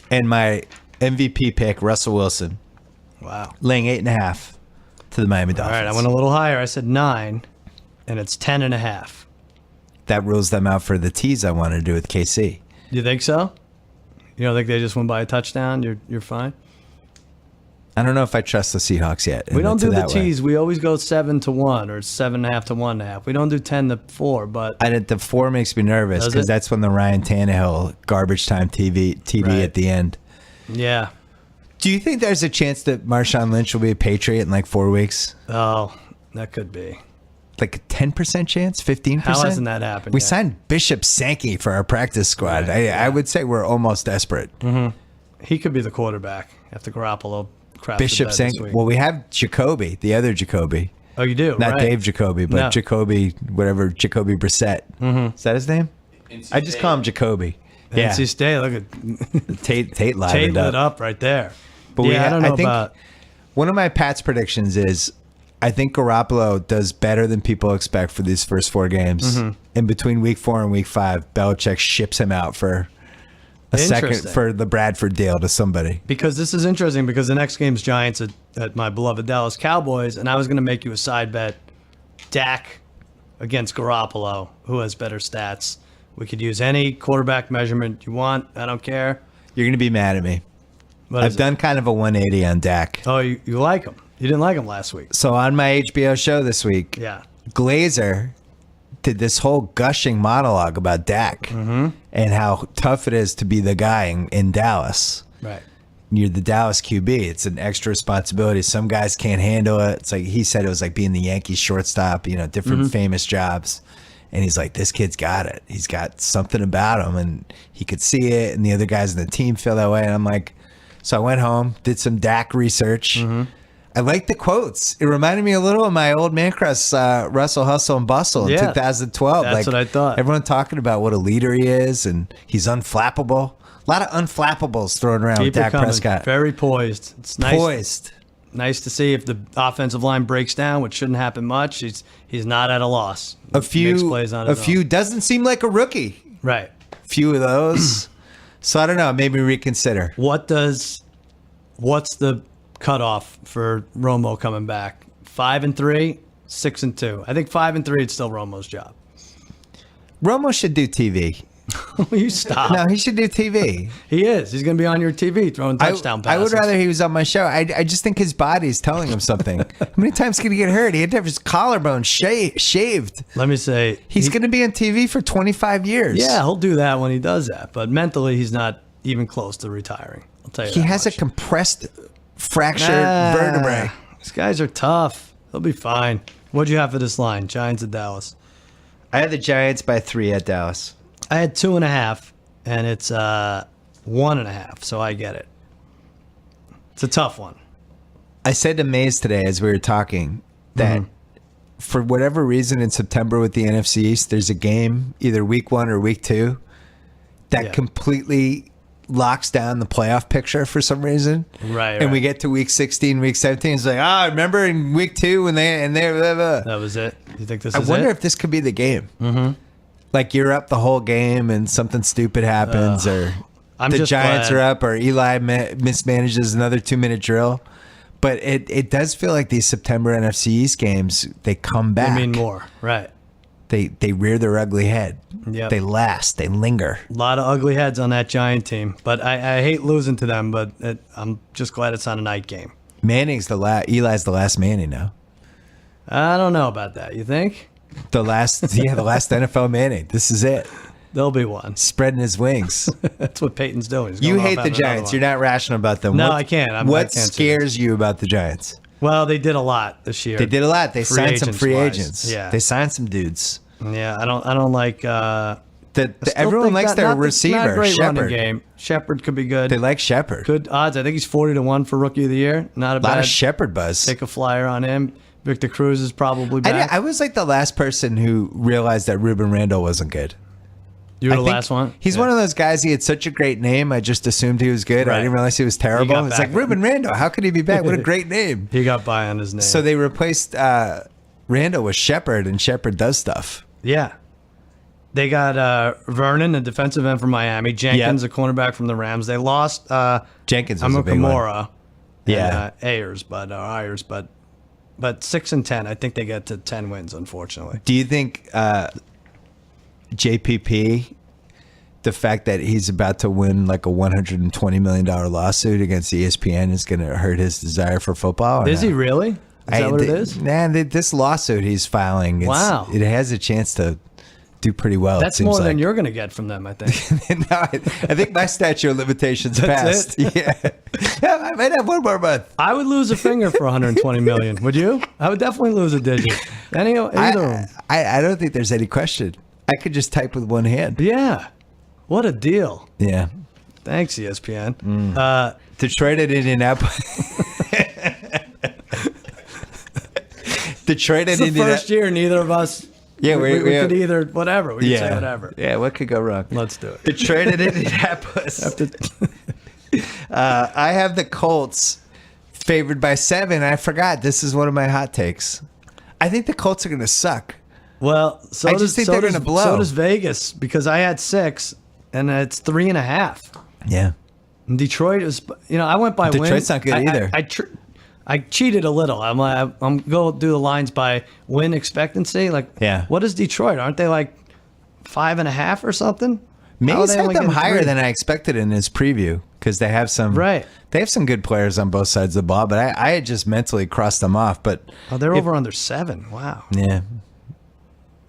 and my MVP pick, Russell Wilson, Wow. laying 8.5 to the Miami Dolphins. All right, I went a little higher. I said 9, and it's 10.5. That rules them out for the tease I wanted to do with KC. You think so? You don't think they just went by a touchdown? You're fine? I don't know if I trust the Seahawks yet. We don't do the that way. tease. We always go 7-1 or 7.5 to 1.5. We don't do 10-4, but The 4 makes me nervous Does because it? that's when the Ryan Tannehill garbage time TV Right. at the end. yeah. Do you think there's a chance that Marshawn Lynch will be a Patriot in like 4 weeks? Oh, that could be. Like a 10% chance? 15%? How hasn't that happened We yet? signed Bishop Sankey for our practice squad. I would say we're almost desperate. He could be the quarterback after Garoppolo craps Bishop the bed this Sankey. week. Well, we have Jacoby, the other Jacoby. Oh, you do? Not right. Dave Jacoby, but No. Jacoby, whatever, Jacoby Brissett. Is that his name? I just call him Jacoby. Yeah. NC State, look at Tate livened Tate lit up. up right there. But I don't know think about. one of my Pat's predictions is I think Garoppolo does better than people expect for these first 4 games. In between week 4 and week 5, Belichick ships him out for a second Interesting. for the Bradford deal to somebody. Because this is interesting because the next game's Giants at my beloved Dallas Cowboys, and I was going to make you a side bet, Dak against Garoppolo, who has better stats. We could use any quarterback measurement you want. I don't care. You're going to be mad at me. What I've is it? done kind of a 180 on Dak. Oh, you like him. You didn't like him last week. So on my HBO show this week, Yeah. Glazer did this whole gushing monologue about Dak and how tough it is to be the guy in Dallas. Right. You're the Dallas QB. It's an extra responsibility. Some guys can't handle it. It's like he said it was like being the Yankees shortstop, different famous jobs. And he's like, this kid's got it. He's got something about him, and he could see it. And the other guys in the team feel that way. And I'm like, so I went home, did some Dak research. I like the quotes. It reminded me a little of my old man crush, Russell Hustle and Bustle in Yeah. 2012. That's what I thought. Everyone talking about what a leader he is, and he's unflappable. A lot of unflappables thrown around with Keep it Dak coming. Prescott. Very poised. It's nice. Poised. Nice to see if the offensive line breaks down, which shouldn't happen much. He's not at a loss. A Makes few, plays on a his few own. doesn't seem like a rookie. Right. Few of those. So I don't know. It made me reconsider. What's the cutoff for Romo coming back? 5-3, 6-2. I think 5-3 it's still Romo's job. Romo should do TV. You stop. No, he should do TV. He is. He's going to be on your TV throwing touchdown I passes. would rather he was on my show. I just think his body's telling him something. How many times can he get hurt? He had to have his collarbone shaved. Let me say. He's going to be on TV for 25 years. Yeah, he'll do that when he does that. But mentally, he's not even close to retiring. I'll tell you He that has much. a compressed fractured vertebrae. These guys are tough. They'll be fine. What'd you have for this line? Giants at Dallas. I had the Giants by 3 at Dallas. I had 2.5, and it's 1.5, so I get it. It's a tough one. I said to Mays today as we were talking that for whatever reason in September with the NFC East, there's a game, either week 1 or week 2, that Yeah. completely locks down the playoff picture for some reason. Right. And we get to week 16, week 17. It's like, remember in week 2 when they blah, blah. That was it. You think this I is wonder it? if this could be the game. Like you're up the whole game and something stupid happens, or I'm the just Giants glad. are up, or Eli mismanages another 2-minute drill. But it does feel like these September NFC East games, they come back. I mean more. Right. They rear their ugly head. Yep. They last. They linger. A lot of ugly heads on that Giant team, but I hate losing to them. But I'm just glad it's on a night game. Manning's the last. Eli's the last Manning now. I don't know about that. You think? The last NFL Manning. This is it. There'll be one. Spreading his wings. That's what Peyton's doing. He's You going hate off the having another Giants. one. You're not rational about them. No, What- I can't. I What can't see scares you about the Giants? Well, they did a lot this year. They did a lot. They Free signed some free agents-wise. agents. Yeah. They signed some dudes. Yeah, I don't like. Everyone likes their receiver, Not a great running Shepard. game. Shepard could be good. They like Shepard. Good odds. I think he's 40-1 for rookie of the year. Not a A lot bad. of Shepard buzz. Take a flyer on him. Victor Cruz is probably back. I was like the last person who realized that Ruben Randall wasn't good. You were I the think last one. He's one of those guys. He had such a great name. I just assumed he was good. I Right. didn't realize he was He terrible. got It's back. like Ruben Randall. How could he be back? What a great name. He got by on his name. So they replaced Randall with Shepard, and Shepard does stuff. yeah. They got Vernon, a defensive end from Miami. Jenkins, a cornerback from the Rams. They lost Jenkins was a big one. Amukamara. Yeah. And, Ayers, but 6-10. I think they get to 10 wins, unfortunately. Do you think JPP, the fact that he's about to win like a $120 million lawsuit against ESPN is going to hurt his desire for football? or Is no? he really? Is that what it is? Nah, this lawsuit he's filing, Wow. it has a chance to do pretty well. it That's seems more like. than you're going to get from them, I think. No, I think my statute of limitations That's passed. Yeah. Yeah, I might have one more month. I would lose a finger for 120 million. Would you? I would definitely lose a digit. Either of them. I don't think there's any question. I could just type with one hand. Yeah. What a deal. Yeah. Thanks, ESPN. Detroit and Indianapolis. Detroit It's and the Indianapolis. first year neither of us. Yeah, we we could either whatever. We could say whatever. Yeah, what could go wrong? Let's do it. Detroit and Indianapolis. I have the Colts favored by 7. I forgot. This is one of my hot takes. I think the Colts are going to suck. Well, so I just does, think so they're does- gonna blow. So does Vegas because I had 6 and it's 3.5. Yeah. And Detroit is, I went by wins. Detroit's not good either. I cheated a little. I'm go do the lines by win expectancy. Like, Yeah. what is Detroit? Aren't they like 5.5 or something? How are Maybe they set only them getting higher 3? than I expected in his preview because they have some Right. They have some good players on both sides of the ball, but I had just mentally crossed them off. But Oh, they're over under 7. Wow, yeah,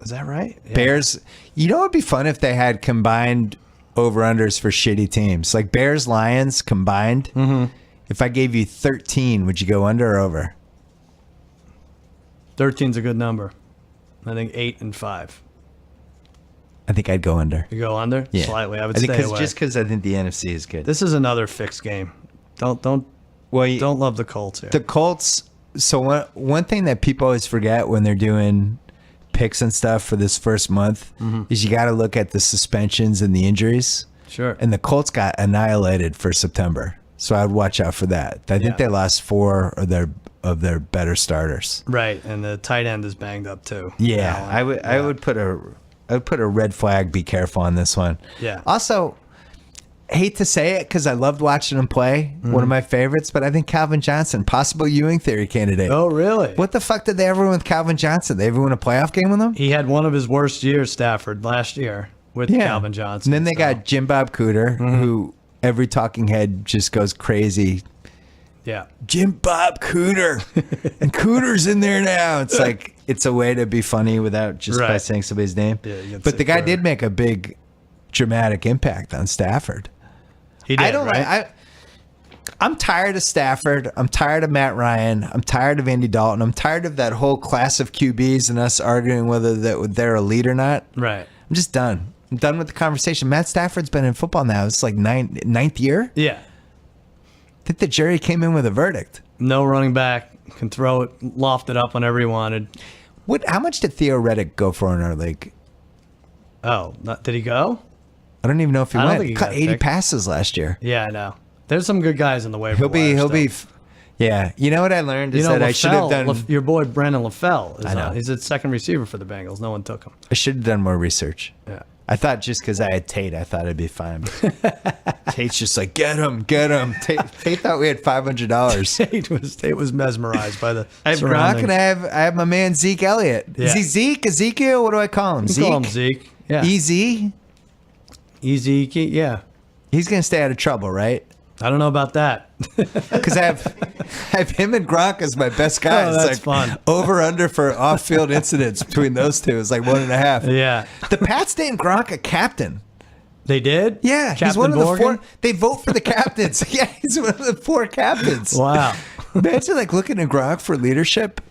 is that right? Yeah. Bears. You know, it'd be fun if they had combined over-unders for shitty teams, like Bears Lions combined. Mm-hmm. If I gave you 13, would you go under or over? 13's a good number. I think 8 and 5. I think I'd go under. You go under slightly. I would think stay away. just because I think the NFC is good. This is another fixed game. Don't Well, don't love the Colts here. the Colts. So one thing that people always forget when they're doing picks and stuff for this first month is you got to look at the suspensions and the injuries. Sure. And the Colts got annihilated for September, so I'd watch out for that. I think they lost 4 of their better starters. Right, and the tight end is banged up too. Yeah, Allen. I would put a red flag. Be careful on this one. Yeah. Also, hate to say it because I loved watching him play. One of my favorites, but I think Calvin Johnson, possible Ewing theory candidate. Oh, really? What the fuck did they ever win with Calvin Johnson? They ever win a playoff game with him? He had one of his worst years, Stafford, last year with Calvin Johnson. And then they got Jim Bob Cooter, who every talking head just goes crazy. yeah. Jim Bob Cooter. And Cooter's in there now. It's like, it's a way to be funny without just by Right. saying somebody's name. Yeah, you can But say the guy Cooter. did make a big dramatic impact on Stafford. He did, I don't right? I'm tired of Stafford. I'm tired of Matt Ryan. I'm tired of Andy Dalton. I'm tired of that whole class of QBs and us arguing whether they're elite or not. Right. I'm just done. I'm done with the conversation. Matt Stafford's been in football now. It's like ninth year. Yeah. I think the jury came in with a verdict. No running back. Can throw it, loft it up whenever he wanted. How much did Theo Reddick go for in our league? Oh, did he go? I don't even know if he I don't went. think he Cut got 80 picked. passes last year. Yeah, I know. There's some good guys in the waiver He'll be. wire still. Yeah. You know what I learned is You know, that I should have done. your boy Brandon LaFell is I know. on. He's a second receiver for the Bengals. No one took him. I should have done more research. Yeah. I thought just because I had Tate, I thought it'd be fine. But Tate's just like, get him. Tate thought we had $500. Tate was mesmerized by the I have Gronk surroundings. and I have my man Zeke Elliott. Yeah. Is he Zeke? Ezekiel? What do I call him? You Zeke? call him Zeke. Yeah. EZ? Easy. Yeah. He's gonna stay out of trouble, right? I don't know about that. because I have him and Gronk as my best guys. Oh, that's fun. Over under for off-field incidents between those two is like 1.5. Yeah. The Pats named Gronk a captain. They did? Yeah, he's Captain one of the Morgan? 4. They vote for the captains. Yeah, he's one of the 4 captains. Wow. Imagine like looking at Gronk for leadership.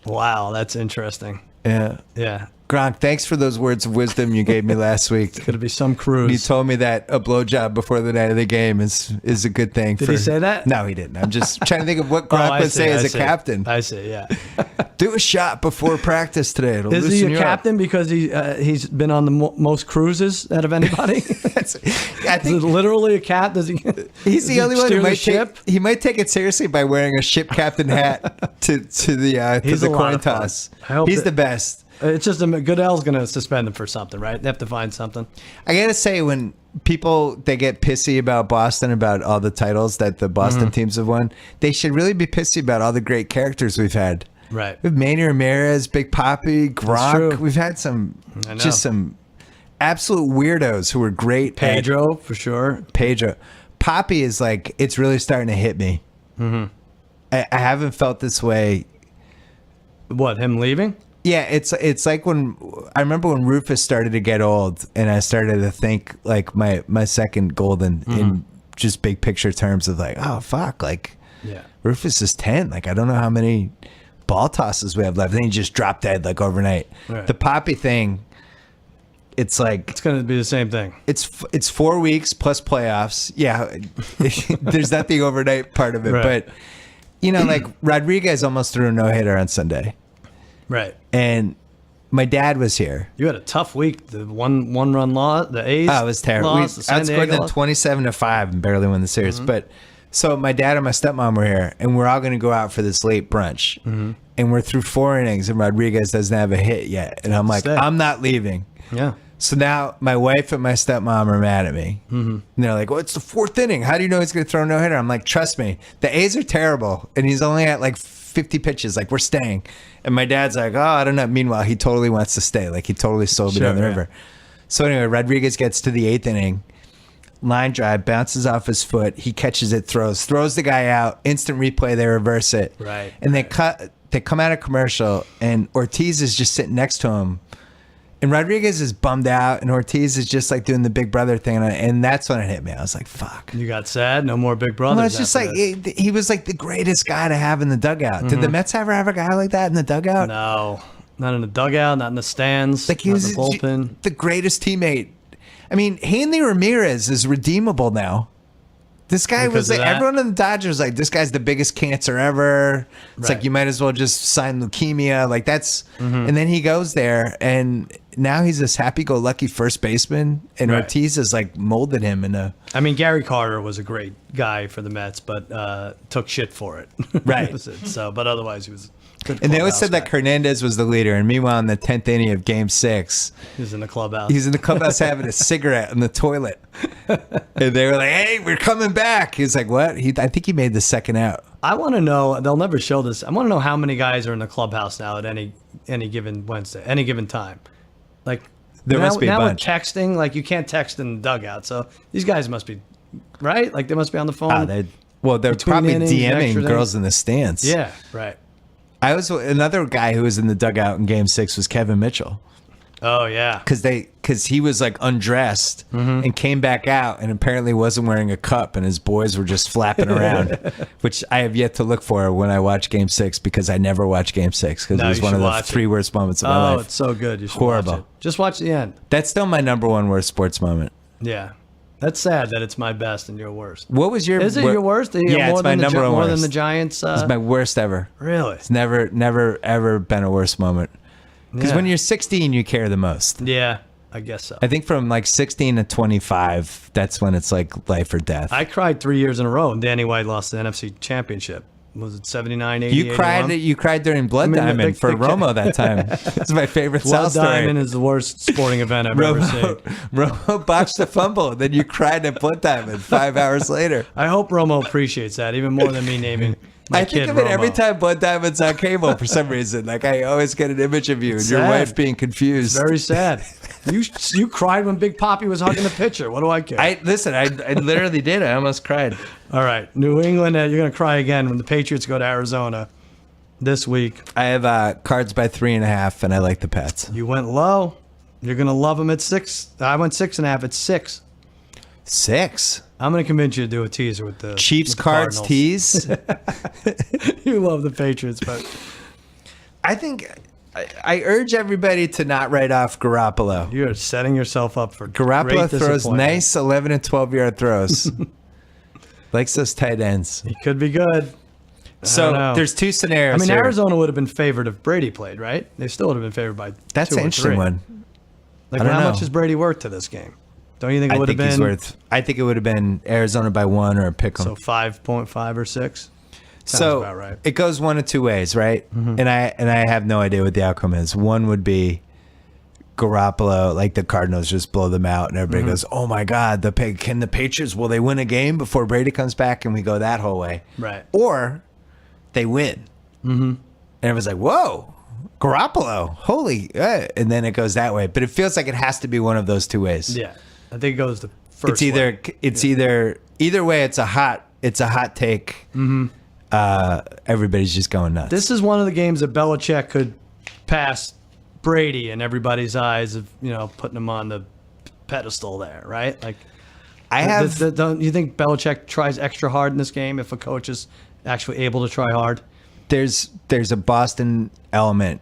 Wow, that's interesting. Yeah. Yeah. Gronk, thanks for those words of wisdom you gave me last week. Could be some cruise. You told me that a blowjob before the night of the game is a good thing. Did he say that? No, he didn't. I'm just trying to think of what Gronk would say as a captain. I see, yeah. Do a shot before practice today. It'll Is he loosen a you captain because he's been on the most cruises out of anybody? I Is it think literally a cat? Does he? he's the only one who might ship? he might take it seriously by wearing a ship captain hat to the a lot coin of fun. toss. I hope He's that- the best. It's just Goodell's going to suspend him for something, right? They have to find something. I gotta say, when people they get pissy about Boston, about all the titles that the Boston teams have won, they should really be pissy about all the great characters we've had. Right. With Manny Ramirez, Big Papi, Gronk. true. We've had some I know. just some absolute weirdos who were great. at- Pedro, for sure. Pedro. Papi is like, it's really starting to hit me. I haven't felt this way. What, him leaving? Yeah, it's like when I remember when Rufus started to get old, and I started to think like my second golden in just big picture terms of like, oh fuck, like Yeah. Rufus is 10. Like I don't know how many ball tosses we have left. Then he just dropped dead like overnight. Right. The Poppy thing, it's like It's going to be the same thing. it's 4 weeks plus playoffs. Yeah, there's not the overnight part of it, Right. but you know, like Rodriguez almost threw a no-hitter on Sunday. Right. And my dad was here. You had a tough week. The one run loss, the A's. Oh, it was terrible. We Lost, the San outscored Diego them loss. 27-5 and barely won the series. But so my dad and my stepmom were here, and we're all going to go out for this late brunch. And we're through 4 innings, and Rodriguez doesn't have a hit yet. And I'm like, Stay. I'm not leaving. Yeah. So now my wife and my stepmom are mad at me. And they're like, well, it's the 4th inning. How do you know he's going to throw a no-hitter? I'm like, trust me. The A's are terrible, and he's only at like 50 pitches. Like, we're staying. And my dad's like, oh, I don't know. Meanwhile, he totally wants to stay. Like, he totally sold me Sure, down the yeah. river. So anyway, Rodriguez gets to the 8th inning. Line drive, bounces off his foot. He catches it, throws the guy out. Instant replay, they reverse it. Right. And they come out of commercial, and Ortiz is just sitting next to him. And Rodriguez is bummed out, and Ortiz is just like doing the big brother thing. And that's when it hit me. I was like, fuck. You got sad. No more Big Brothers. Well, it's just after like this. he was like the greatest guy to have in the dugout. Did the Mets ever have a guy like that in the dugout? No, not in the dugout, not in the stands, Like he not was in the bullpen. the greatest teammate. I mean, Hanley Ramirez is redeemable now. This guy Because was of like, that? everyone in the Dodgers was like, this guy's the biggest cancer ever. It's Right. like, you might as well just sign leukemia. Like that's, and then he goes there, and now he's this happy-go-lucky first baseman, and Right. Ortiz has like molded him in a, I mean, Gary Carter was a great guy for the Mets, but took shit for it. Right. That was it. So, but otherwise, he was. A good and they always clubhouse said that guy. Hernandez was the leader. And meanwhile, in the 10th inning of Game 6, He was in the clubhouse. he's in the clubhouse having a cigarette in the toilet. And they were like, hey, we're coming back. He's like, what? I think he made the second out. I want to know. They'll never show this. I want to know how many guys are in the clubhouse now at any given Wednesday, any given time. Like There now, must be a now bunch. with texting, like you can't text in the dugout. So these guys must be right. Like they must be on the phone. They're Between probably innings, DMing extra girls in the stands. yeah, right. I was another guy who was in the dugout in Game 6 was Kevin Mitchell, Oh yeah. because he was like undressed and came back out and apparently wasn't wearing a cup, and his boys were just flapping around, which I have yet to look for when I watch Game 6, because I never watch Game 6 because No, it was you one of should the watch it. 3 worst moments of my Oh, life. it's so good. You should Horrible. watch it. Just watch the end. That's still my number 1 worst sports moment. Yeah. That's sad that it's my best and your worst. What was your? Is it your worst? Yeah, more it's my than number 1 more worst. than the Giants. It's my worst ever. Really? It's never ever been a worse moment. Because Yeah. when you're 16, you care the most. Yeah, I guess so. I think from like 16 to 25, that's when it's like life or death. I cried 3 years in a row, and Danny White lost the NFC Championship. Was it 79, 80, You cried. 81? You cried during Blood I mean, Diamond the- for the- Romo that time. It's my favorite Blood South story. Diamond is the worst sporting event I've ever seen. Romo botched the fumble, and then you cried at Blood Diamond 5 hours later. I hope Romo appreciates that even more than me naming My I think kid of it every Romo. time Blood Diamond's on cable for some reason. Like I always get an image of you and your Sad. wife being confused. Very sad. You cried when Big Papi was hugging the pitcher. What do I care? I literally did. I almost cried. All right, New England. You're gonna cry again when the Patriots go to Arizona this week. I have Cards by 3.5, and I like the Pats. You went low. You're gonna love them at 6. I went 6.5. It's 6. 6. I'm gonna convince you to do a teaser with the Chiefs with the Cards Cardinals. tease. You love the Patriots, but I think I urge everybody to not write off Garoppolo. you're setting yourself up for Garoppolo great throws disappointment. nice 11 and 12-yard throws. Likes those tight ends. He could be good. So know. there's two scenarios I mean, here. Arizona would have been favored if Brady played, right? They still would have been favored by That's 2 an or interesting 3. one. Like, I don't how know. much is Brady worth to this game? Don't you think it I would have think he's been worth. I think it would have been Arizona by 1 or a pick 'em. so 5.5 or 6? Sounds So about right. it goes one of two ways, right? And I have no idea what the outcome is. One would be Garoppolo, like the Cardinals just blow them out, and everybody goes, "Oh my God, can the Patriots? Will they win a game before Brady comes back?" And we go that whole way, Right. Or they win, and everyone's like, "Whoa, Garoppolo, holy!" And then it goes that way. But it feels like it has to be one of those two ways. Yeah, I think it goes the first. It's either way. either way. It's a hot take. Everybody's just going nuts. This is one of the games that Belichick could pass Brady in everybody's eyes of putting him on the pedestal there, right? Like, I have. don't you think Belichick tries extra hard in this game if a coach is actually able to try hard? There's a Boston element.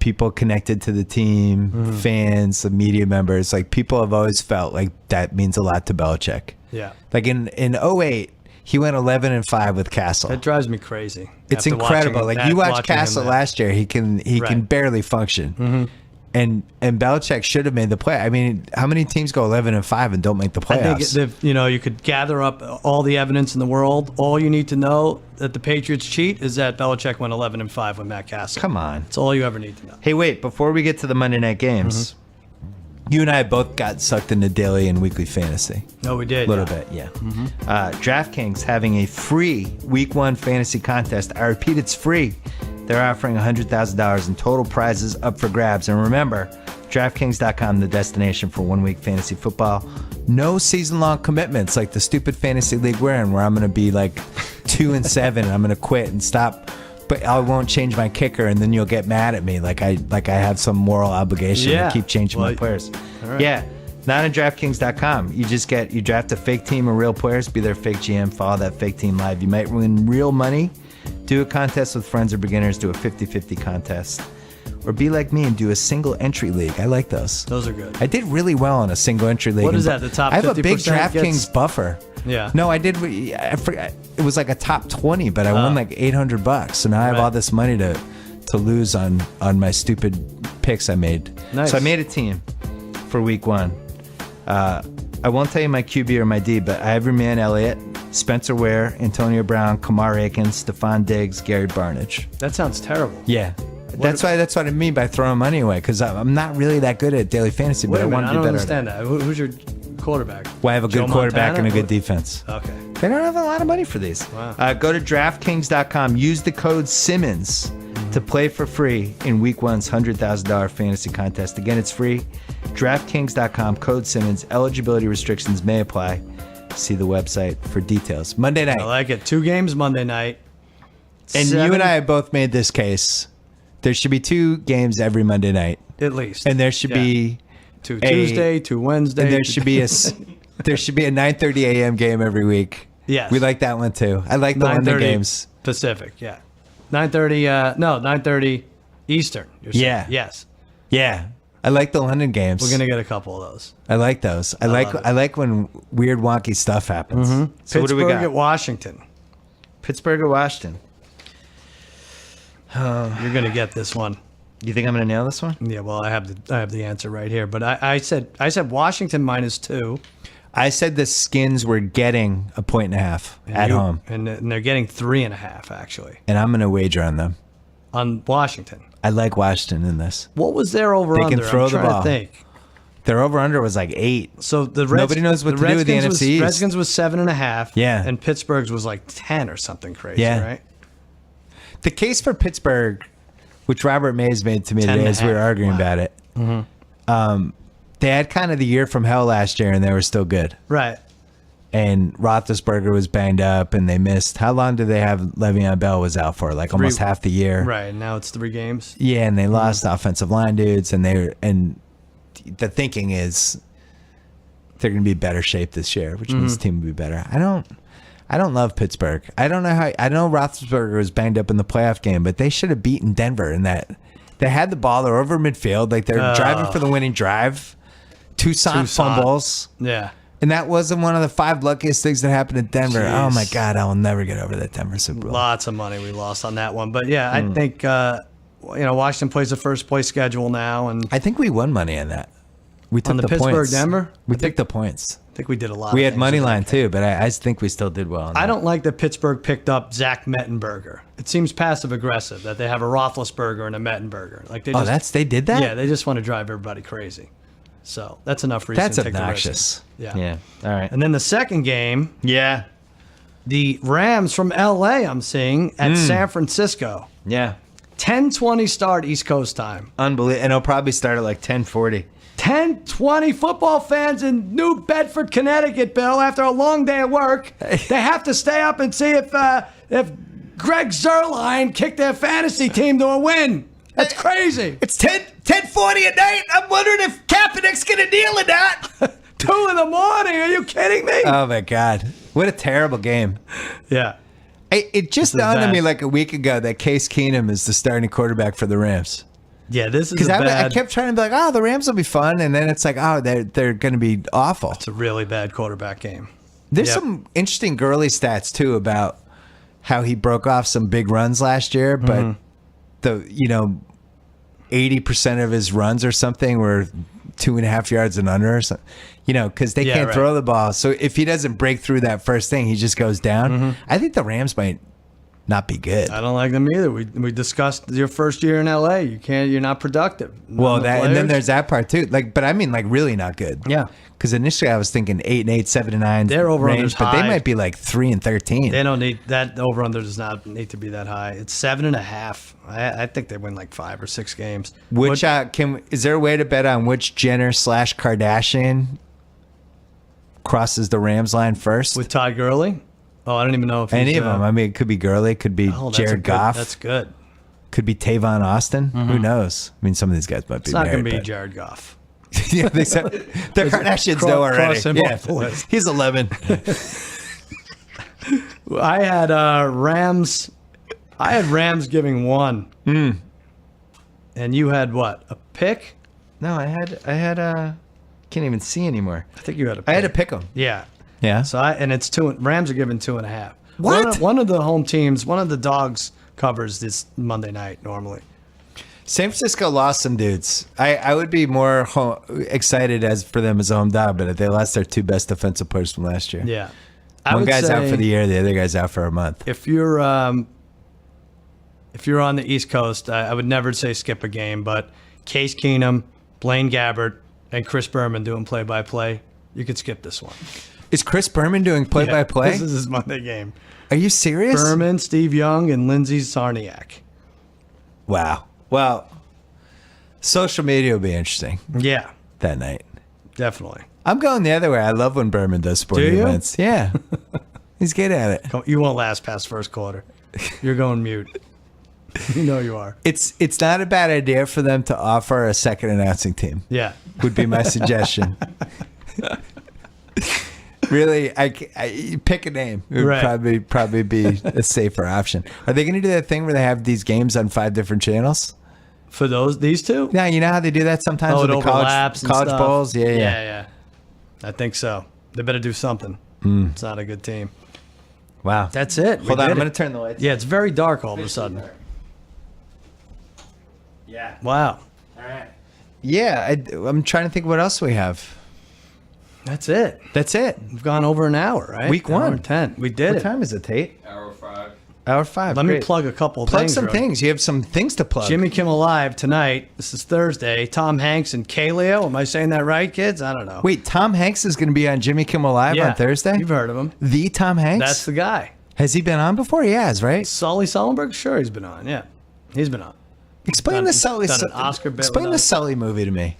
People connected to the team, fans, the media members, like people have always felt like that means a lot to Belichick. Yeah, Like in 08, he went 11-5 with Castle. that drives me crazy. It's after incredible. watching Like you watched watching him Castle there. last year, he can Right. barely function. And Belichick should have made the play. I mean, how many teams go 11-5 and don't make the I playoffs? think you could gather up all the evidence in the world. All you need to know that the Patriots cheat is that Belichick went 11-5 with Matt Castle. Come on. That's all you ever need to know. Hey, wait, before we get to the Monday night games, you and I both got sucked into daily and weekly fantasy. No, we did. A little bit, yeah. DraftKings having a free Week 1 fantasy contest. I repeat, it's free. They're offering $100,000 in total prizes up for grabs. And remember, DraftKings.com, the destination for 1 week fantasy football. No season-long commitments like the stupid fantasy league we're in, where I'm going to be like 2-7 and I'm going to quit and stop. But I won't change my kicker, and then you'll get mad at me like I have some moral obligation Yeah. to keep changing my Well, players. all right. Yeah. Not on DraftKings.com. You draft a fake team of real players, be their fake GM, follow that fake team live. You might win real money. Do a contest with friends or beginners. Do a 50-50 contest. Or be like me and do a single entry league. I like those. Those are good. I did really well in a single entry league. What is that, the top I have a big 50% DraftKings gets- buffer. Yeah. No, I did. I forgot. It was like a top 20, but I won like $800. So now I have Right. all this money to lose on my stupid picks I made. Nice. So I made a team for Week 1. I won't tell you my QB or my D, but I have Remand Elliott, Spencer Ware, Antonio Brown, Kamar Akins, Stephon Diggs, Gary Barnidge. That sounds terrible. Yeah. That's what I mean by throwing money away, because I'm not really that good at daily fantasy, but Wait I a want minute, to I do don't better. understand that. Who's your quarterback? Well, I have a good Joe quarterback Montana? and a good defense. Okay. They don't have a lot of money for these. Wow. Go to DraftKings.com. Use the code Simmons to play for free in Week 1's $100,000 fantasy contest. Again, it's free. DraftKings.com, code Simmons. Eligibility restrictions may apply. See the website for details. Monday night. I like it. 2 games Monday night. And you and I have both made this case. There should be 2 games every Monday night. At least. And there should Yeah. be 2 a- Tuesday, 2 Wednesday. and there two- should be there should be a 9:30 a.m. game every week. Yes. We like that one too. I like the London 9:30 games. Pacific, yeah. 9:30 Eastern. You're saying. Yeah. Yes. Yeah. I like the London games. We're going to get a couple of those. I like those. I love it. like when weird wonky stuff happens. So what do we Pittsburgh got? at Washington. Pittsburgh or Washington? You're going to get this one. You think I'm going to nail this one? Yeah, well, I have the answer right here. But I said Washington -2. I said the Skins were getting a 1.5 at home, And they're getting 3.5, actually, and I'm going to wager on them. on Washington. I like Washington in this. What was their over-under? They can throw I'm the trying ball. to think. Their over-under was like 8. So Nobody knows what to do with the NFC East. Redskins was 7.5. Yeah. And Pittsburgh's was like 10 or something crazy, Yeah. right? The case for Pittsburgh, which Robert Mays made to me today as we were arguing about it, they had kind of the year from hell last year, and they were still good. Right. And Roethlisberger was banged up, and they missed. How long did they have Le'Veon Bell was out for? Like almost half the year. Right. And now it's 3 games. Yeah, and they lost offensive line dudes, and the thinking is they're going to be better shape this year, which means the team will be better. I don't love Pittsburgh. I don't know how. I know Roethlisberger was banged up in the playoff game, but they should have beaten Denver in that. They had the ball. They're over midfield. Like they're driving for the winning drive. Tucson fumbles. Yeah. And that wasn't one of the 5 luckiest things that happened in Denver. Jeez. Oh my God, I will never get over that Denver Super Bowl. Lots of money we lost on that one. But yeah, I think Washington plays the first place schedule now, and I think we won money on that. We took on the Pittsburgh points. Denver. We took the points. I think we did a lot. We of had things money with line that. too, but I think we still did well. On I that. don't like that Pittsburgh picked up Zach Mettenberger. It seems passive aggressive that they have a Roethlisberger and a Mettenberger. Like they did that? Yeah, they just want to drive everybody crazy. So that's enough reason That's to take obnoxious. the risk. Yeah. All right. And then the second game, Yeah. the Rams from LA, I'm seeing at San Francisco. Yeah. 10:20 start East Coast time. Unbelievable. And it'll probably start at like 10:40. 10:20 football fans in New Bedford, Connecticut, Bill, after a long day of work, they have to stay up and see if Greg Zerline kicked their fantasy team to a win. That's crazy. It's 10:40 at night. I'm wondering if Kaepernick's going to deal or not. 2 in the morning. Are you kidding me? Oh, my God. What a terrible game. Yeah. It just This is dawned on bad. me like a week ago that Case Keenum is the starting quarterback for the Rams. Yeah, this is Because I bad. kept trying to be like, oh, the Rams will be fun. And then it's like, oh, they're going to be awful. It's a really bad quarterback game. There's Yep. some interesting girly stats, too, about how he broke off some big runs last year. But, 80% of his runs or something were 2.5 yards and under or something. Because they can't right. throw the ball. So if he doesn't break through that first thing, he just goes down. I think the Rams might not be good. I don't like them either. We discussed your first year in LA. You're not productive. Well, None of the and then players. there's that part too. But I mean, really not good. Yeah. Because initially I was thinking 8-8, 7-9. Their over-under's range, but they high. might be like 3-13. They don't need that over under does not need to be that high. It's 7.5. I think they win like 5 or 6 games. Which is there a way to bet on which Jenner/Kardashian crosses the Rams line first? With Todd Gurley? Oh, I don't even know if Any he's, of them. I mean, it could be Gurley, it could be oh, that's Jared Goff, That's good. could be Tavon Austin. Who knows? I mean, some of these guys might be It's not going married, to be but- Jared Goff. Yeah, the Kardashians know already. cross him Yeah. off the list. He's 11. I had Rams. I had Rams giving 1. And you had what? A pick? No, I had can't even see anymore. I think you had a pick. I had to pick them. Yeah. Yeah. So it's 2. Rams are giving 2.5. What? One of the home teams, one of the dogs covers this Monday night normally. San Francisco lost some dudes. I would be more excited for them as a home dog, but they lost their 2 best defensive players from last year. Yeah. One guy's out for the year, the other guy's out for a month. If you're on the East Coast, I would never say skip a game, but Case Keenum, Blaine Gabbert, and Chris Berman doing play-by-play, you could skip this one. Is Chris Berman doing play-by-play? This is his Monday game. Are you serious? Berman, Steve Young, and Lindsey Sarniak. Wow. Well, social media will be interesting Yeah, that night. definitely. I'm going the other way. I love when Berman does sporting Do you? events. Yeah. He's good at it. You won't last past first quarter. You're going mute. You know you are. It's not a bad idea for them to offer a second announcing team. Yeah. Would be my suggestion. Really, I pick a name. It would Right. probably be a safer option. Are they going to do that thing where they have these games on 5 different channels? For these two? Yeah, you know how they do that sometimes Oh, with it the overlaps and college stuff. bowls? Yeah. Yeah. I think so. They better do something. It's not a good team. Wow. That's it. Hold on, I'm going to turn the lights. Yeah, it's very dark all of a sudden. Yeah. Wow. All right. Yeah, I'm trying to think what else we have. That's it. That's it. We've gone over an hour, right? Week Hour 1. and 10. We did What it. time is it, Tate? Hour 5. Hour 5. Let me great. plug a couple of Plug things. some real- things. You have some things to plug. Jimmy Kimmel Live tonight. This is Thursday. Tom Hanks and Kaleo. Am I saying that right, kids? I don't know. Wait, Tom Hanks is going to be on Jimmy Kimmel Live Yeah, on Thursday? You've heard of him. The Tom Hanks? That's the guy. Has he been on before? He has, right? Sully Sullenberg? Sure, he's been on. Yeah, he's been on. Explain Done- the Sully. done an Oscar bit explain with the us. Sully movie to me.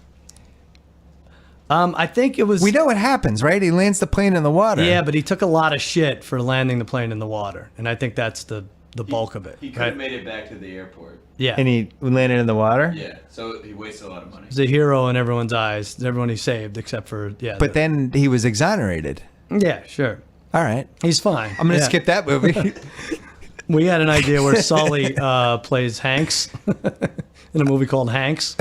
I think it was. We know what happens, right? He lands the plane in the water. Yeah, but he took a lot of shit for landing the plane in the water, and I think that's the bulk of it. He could Right? have made it back to the airport. Yeah, And he landed in the water. Yeah, so he wasted a lot of money. he's a hero in everyone's eyes. Everyone he saved, except for But then he was exonerated. yeah, sure, All right. he's fine. I'm going to Yeah. skip that movie. We had an idea where Sully plays Hanks in a movie called Hanks.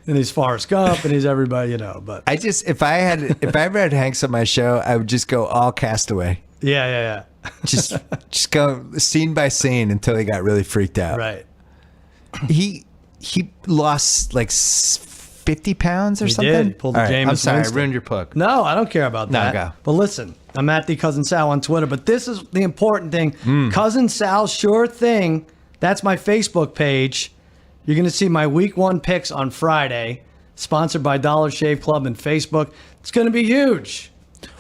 And he's Forrest Gump, and he's everybody, you know. But I just, if I ever had Hanks on my show, I would just go all Castaway. yeah. Just go scene by scene until he got really freaked out. Right. He lost like 50 pounds or He something. did. He pulled a All right, I'm Jameis sorry, Winston. I ruined your plug. No, I don't care about No, that. go. But listen, I'm at the Cousin Sal on Twitter. But this is the important thing. Hmm. Cousin Sal's Sure Thing. That's my Facebook page. You're going to see my week 1 picks on Friday, sponsored by Dollar Shave Club and Facebook. It's going to be huge.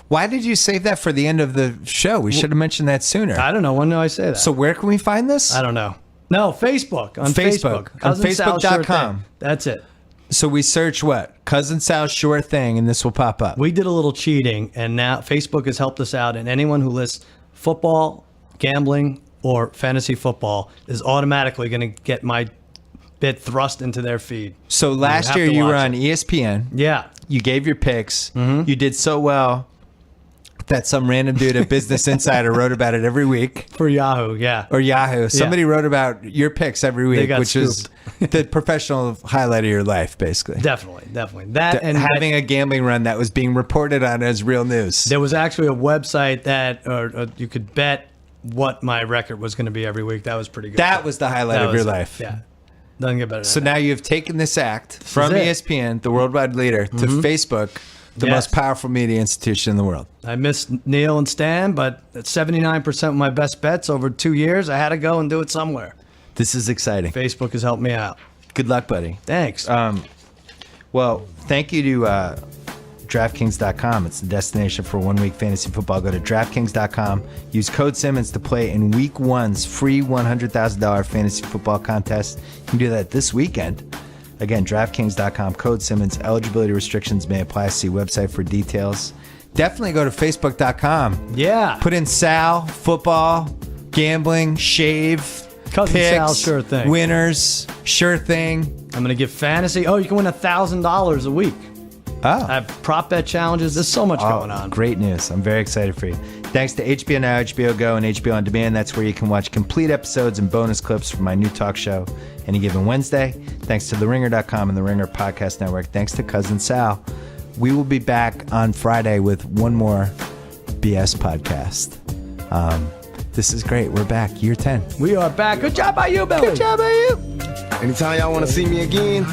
Why did you save that for the end of the show? We should have mentioned that sooner. I don't know. When do I say that? So where can we find this? I don't know. No, Facebook. On Facebook. On Cousin Sal's Sure Facebook.com. Thing. That's it. So we search what? Cousin Sal's Sure Thing, and this will pop up. We did a little cheating, and now Facebook has helped us out. And anyone who lists football, gambling, or fantasy football is automatically going to get my bit thrust into their feed. So last have year to you were watch on ESPN. Yeah. You gave your picks. You did so well that some random dude at Business Insider wrote about it every week. For Yahoo, yeah. Or Yahoo. Somebody wrote about your picks every week, got which was the professional highlight of your life, basically. Definitely. That and having a gambling run that was being reported on as real news. there was actually a website that or you could bet what my record was going to be every week. That was pretty good. That was the highlight That of your was it. life. Yeah. Doesn't get better So than that. now you've taken this act from is it. ESPN, the worldwide leader, to Facebook, the Yes. most powerful media institution in the world. I missed Neil and Stan, but at 79% of my best bets over 2 years, I had to go and do it somewhere. This is exciting. Facebook has helped me out. Good luck, buddy. Thanks. Well, thank you to DraftKings.com. It's the destination for 1 week fantasy football. Go to DraftKings.com. Use code Simmons to play in Week 1's free $100,000 fantasy football contest. You can do that this weekend. Again, DraftKings.com, code Simmons. Eligibility restrictions may apply. See website for details. Definitely go to Facebook.com. yeah. Put in Sal, football, gambling, shave, Cousin picks, Sal's Sure Thing. winners, sure thing. I'm going to give fantasy. Oh, you can win $1,000 a week. Oh. I have prop bet challenges. There's so much going on. Great news. I'm very excited for you. Thanks to HBO Now, HBO Go, and HBO On Demand. That's where you can watch complete episodes and bonus clips from my new talk show, Any Given Wednesday. Thanks to TheRinger.com and The Ringer Podcast Network. Thanks to Cousin Sal. We will be back on Friday with one more BS podcast. This is great. We're back. Year 10. We are back. Good job by you, Billy. Good job, by you. Anytime y'all want to see me again,